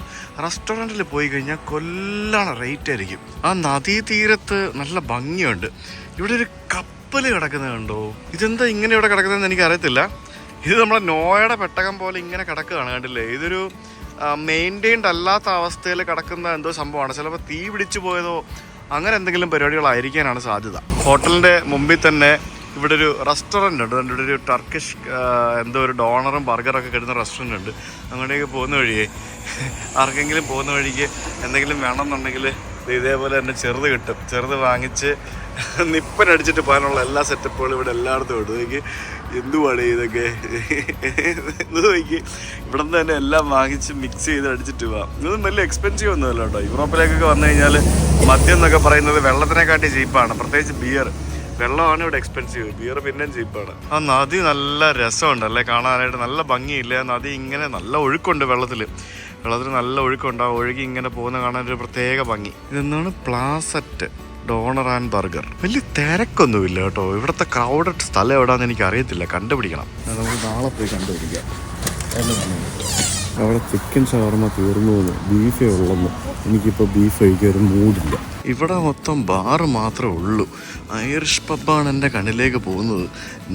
റെസ്റ്റോറൻറ്റിൽ പോയി കഴിഞ്ഞാൽ കൊല്ലാണ് റേറ്റ് ആയിരിക്കും. ആ നദീതീരത്ത് നല്ല ഭംഗിയുണ്ട്. ഇവിടെ ഒരു കപ്പൽ കിടക്കുന്നത് കണ്ടോ? ഇതെന്താ ഇങ്ങനെ ഇവിടെ കിടക്കുന്നതെന്ന് എനിക്ക് അറിയത്തില്ല. ഇത് നമ്മളെ നോയയുടെ പെട്ടകം പോലെ ഇങ്ങനെ കിടക്കുകയാണ്, കണ്ടില്ലേ? ഇതൊരു മെയിൻറ്റെയിൻഡ് അല്ലാത്ത അവസ്ഥയിൽ കിടക്കുന്ന എന്തോ സംഭവമാണ്. ചിലപ്പോൾ തീ പിടിച്ചു പോയതോ അങ്ങനെ എന്തെങ്കിലും പരിപാടികളായിരിക്കാനാണ് സാധ്യത. ഹോട്ടലിൻ്റെ മുമ്പിൽ തന്നെ ഇവിടെ ഒരു റെസ്റ്റോറൻ്റ് ഉണ്ട്. ഇവിടെ ഒരു ടർക്കിഷ് എന്തോ ഒരു ഡോണറും ബർഗറൊക്കെ കിട്ടുന്ന റെസ്റ്റോറൻ്റ് ഉണ്ട്. അങ്ങോട്ടേക്ക് പോകുന്ന വഴിയേ ആർക്കെങ്കിലും പോകുന്ന വഴിക്ക് എന്തെങ്കിലും വേണമെന്നുണ്ടെങ്കിൽ ഇതേപോലെ തന്നെ ചെറുത് കിട്ടും. ചെറുത് വാങ്ങിച്ച് നിപ്പനടിച്ചിട്ട് പോകാനുള്ള എല്ലാ സെറ്റപ്പുകളും ഇവിടെ എല്ലായിടത്തും ഉണ്ട്. നോക്കി എന്തുവാണ് ഇതൊക്കെ, എന്ത് നോക്കി ഇവിടെ നിന്ന് തന്നെ എല്ലാം വാങ്ങിച്ച് മിക്സ് ചെയ്ത് അടിച്ചിട്ട് പോവാം. ഇതൊന്നും വലിയ എക്സ്പെൻസീവ് ഒന്നുമല്ല കേട്ടോ. യൂറോപ്പിലേക്കൊക്കെ വന്നു കഴിഞ്ഞാൽ മദ്യം എന്നൊക്കെ പറയുന്നത് വെള്ളത്തിനെക്കാട്ടി ചീപ്പാണ്. പ്രത്യേകിച്ച് ബിയർ. വെള്ളമാണ് ഇവിടെ എക്സ്പെൻസീവ്, ബിയർ പിന്നെയും ചീപ്പാണ്. ആ നദി നല്ല രസമുണ്ടല്ലേ കാണാനായിട്ട്, നല്ല ഭംഗിയില്ലേ നദി. ഇങ്ങനെ നല്ല ഒഴുക്കുണ്ട് വെള്ളത്തിൽ നല്ല ഒഴുക്കുണ്ട്. ആ ഒഴുകി ഇങ്ങനെ പോകുന്ന കാണാനൊരു പ്രത്യേക ഭംഗി. ഇതെന്താണ് പ്ലാസറ്റ് ഡോണർ ആൻഡ് ബർഗർ. വലിയ തിരക്കൊന്നുമില്ല കേട്ടോ. ഇവിടുത്തെ ക്രൗഡഡ് സ്ഥലം എവിടെയാണെന്ന് എനിക്ക് അറിയത്തില്ല, കണ്ടുപിടിക്കണം. നമുക്ക് നാളെ പോയി കണ്ടുപിടിക്കാം. അവിടെ ചിക്കൻ ഷവർമ തീർന്നു എന്ന്, ബീഫേ ഉള്ളെന്ന്. എനിക്കിപ്പോൾ ബീഫ് കഴിക്കാൻ ഒരു മൂഡില്ല. ഇവിടെ മൊത്തം ബാറ് മാത്രമേ ഉള്ളൂ. ഐറിഷ് പബ്ബാണ് എൻ്റെ കണ്ണിലേക്ക് പോകുന്നത്.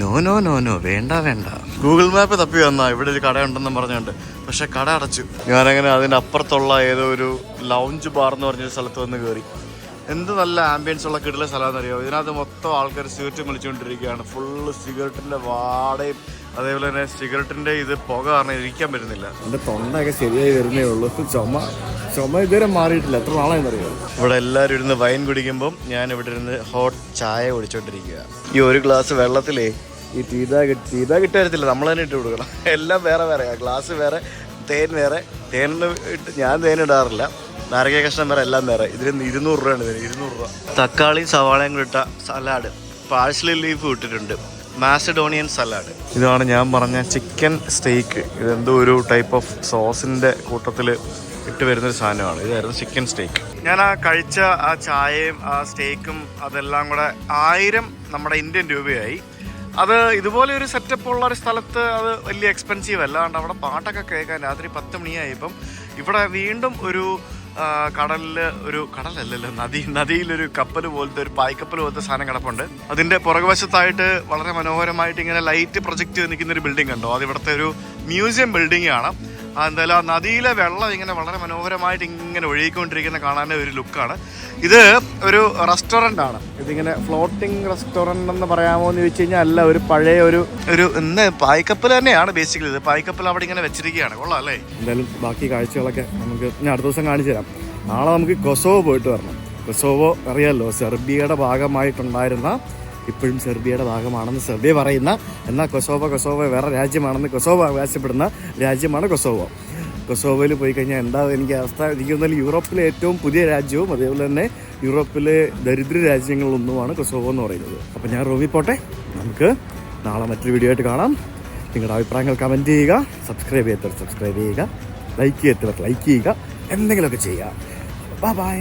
നോ നോ നോ നോ, വേണ്ട വേണ്ട. ഗൂഗിൾ മാപ്പ് തപ്പി വന്നാ ഇവിടെ ഒരു കടയുണ്ടെന്ന് പറഞ്ഞുകൊണ്ട്, പക്ഷെ കട അടച്ചു. ഞാനങ്ങനെ അതിൻ്റെ അപ്പുറത്തുള്ള ഏതോ ഒരു ലൗഞ്ച് ബാർ എന്ന് പറഞ്ഞൊരു സ്ഥലത്ത് വന്ന് കയറി. എന്ത് നല്ല ആംബിയൻസ് ഉള്ള കിടില സ്ഥലമാണെന്ന് അറിയാമോ? ഇതിനകത്ത് മൊത്തം ആൾക്കാർ സിഗരറ്റ് വിളിച്ചുകൊണ്ടിരിക്കുകയാണ്. ഫുള്ള് സിഗരറ്റിൻ്റെ വാടയും അതേപോലെ തന്നെ സിഗരറ്റിൻ്റെ ഇത് പുക കാരണം ഇരിക്കാൻ പറ്റുന്നില്ല. എൻ്റെ തൊണ്ടയൊക്കെ ശരിയായി വരുന്നേ ഉള്ളൂ. ചുമ ഇതുവരെ മാറിയിട്ടില്ല. എത്ര നാളായെന്നറിയോ? ഇവിടെ എല്ലാവരും ഇരുന്ന് വൈൻ കുടിക്കുമ്പം ഞാൻ ഇവിടെ ഇരുന്ന് ഹോട്ട് ചായ കുടിച്ചോണ്ടിരിക്കുക. ഈ ഒരു ഗ്ലാസ് വെള്ളത്തിലേ ഈ ടീ ബാഗ് ഇട്ട് തരത്തില്ല, നമ്മൾ തന്നെ ഇട്ട് കൊടുക്കണം. എല്ലാം വേറെ വേറെയാണ്. ഗ്ലാസ് വേറെ, തേൻ വേറെ. തേനിന് ഞാൻ തേനിടാറില്ല. നാരങ്ങ കഷ്ണം വേറെ, എല്ലാം വേറെ. ഇതിന് 200 രൂപയാണ്. ഇതിന് 200 രൂപ. തക്കാളിയും സവാളയും കൂടി ഇട്ട സലാഡ്, പാഴ്സലി ലീഫ് ഇട്ടിട്ടുണ്ട്, മാസഡോണിയൻ സലാഡ്. ഇതാണ് ഞാൻ പറഞ്ഞ ചിക്കൻ സ്റ്റേക്ക്. ഇതെന്തോ ഒരു ടൈപ്പ് ഓഫ് സോസിൻ്റെ കൂട്ടത്തിൽ ഇട്ട് വരുന്നൊരു സാധനമാണ്. ഇതായിരുന്നു ചിക്കൻ സ്റ്റേക്ക്. ഞാൻ ആ കഴിച്ച ആ ചായയും ആ സ്റ്റേക്കും അതെല്ലാം കൂടെ 1000 നമ്മുടെ ഇന്ത്യൻ രൂപയായി. അത് ഇതുപോലെ ഒരു സെറ്റപ്പ് ഉള്ള ഒരു സ്ഥലത്ത് അത് വലിയ എക്സ്പെൻസീവ് അല്ല. അതുകൊണ്ട് അവിടെ പാട്ടൊക്കെ കേൾക്കാൻ രാത്രി 10 മണിയായപ്പം ഇവിടെ വീണ്ടും ഒരു കടലല്ലല്ലോ നദിയിലൊരു കപ്പൽ പോലത്തെ, ഒരു പായ്ക്കപ്പൽ പോലത്തെ സാധനം കിടപ്പുണ്ട്. അതിൻ്റെ പുറകുവശത്തായിട്ട് വളരെ മനോഹരമായിട്ട് ഇങ്ങനെ ലൈറ്റ് പ്രൊജക്റ്റ് നിൽക്കുന്നൊരു ബിൽഡിംഗ് ഉണ്ടോ? അത് ഇവിടുത്തെ ഒരു മ്യൂസിയം ബിൽഡിംഗ് ആണ്. എന്തായാലും ആ നദിയിലെ വെള്ളം ഇങ്ങനെ വളരെ മനോഹരമായിട്ട് ഇങ്ങനെ ഒഴുകിക്കൊണ്ടിരിക്കുന്ന കാണാൻ ഒരു ലുക്കാണ്. ഇത് ഒരു റെസ്റ്റോറൻ്റ് ആണ്. ഇതിങ്ങനെ ഫ്ലോട്ടിംഗ് റെസ്റ്റോറൻ്റ് എന്ന് പറയാമോ എന്ന് ചോദിച്ചു കഴിഞ്ഞാൽ അല്ല, ഒരു പഴയ ഒരു പായ്ക്കപ്പൽ തന്നെയാണ് ബേസിക്കലി. ഇത് പായ്ക്കപ്പൽ അവിടെ ഇങ്ങനെ വെച്ചിരിക്കുകയാണ്. കൊള്ളാം അല്ലേ? എന്തായാലും ബാക്കി കാഴ്ചകളൊക്കെ നമുക്ക് ഞാൻ അടുത്ത ദിവസം കാണിച്ചു തരാം. നാളെ നമുക്ക് കൊസോവോ പോയിട്ട് വരണം. കൊസോവോ അറിയാമല്ലോ, സെർബിയയുടെ ഭാഗമായിട്ടുണ്ടായിരുന്ന, ഇപ്പോഴും സെർബിയയുടെ ഭാഗമാണെന്ന് സെർബിയ പറയുന്ന, എന്നാൽ കൊസോവോ വേറെ രാജ്യമാണെന്ന് കൊസോവോ അവകാശപ്പെടുന്ന രാജ്യമാണ് കൊസോവോ. കൊസോവോയിൽ പോയി കഴിഞ്ഞാൽ എന്താ എനിക്ക് അവസ്ഥ? എനിക്ക് തോന്നുന്നു യൂറോപ്പിലെ ഏറ്റവും പുതിയ രാജ്യവും അതേപോലെ തന്നെ യൂറോപ്പിലെ ദരിദ്ര രാജ്യങ്ങളിലൊന്നുമാണ് കൊസോവോ എന്ന് പറയുന്നത്. അപ്പോൾ ഞാൻ റൂമിൽ പോട്ടെ. നമുക്ക് നാളെ മറ്റൊരു വീഡിയോ ആയിട്ട് കാണാം. നിങ്ങളുടെ അഭിപ്രായങ്ങൾ കമൻറ്റ് ചെയ്യുക, സബ്സ്ക്രൈബ് ചെയ്യാത്തവർ സബ്സ്ക്രൈബ് ചെയ്യുക, ലൈക്ക് ചെയ്യാത്തവർ ലൈക്ക് ചെയ്യുക, എന്തെങ്കിലുമൊക്കെ ചെയ്യുക. ബൈ.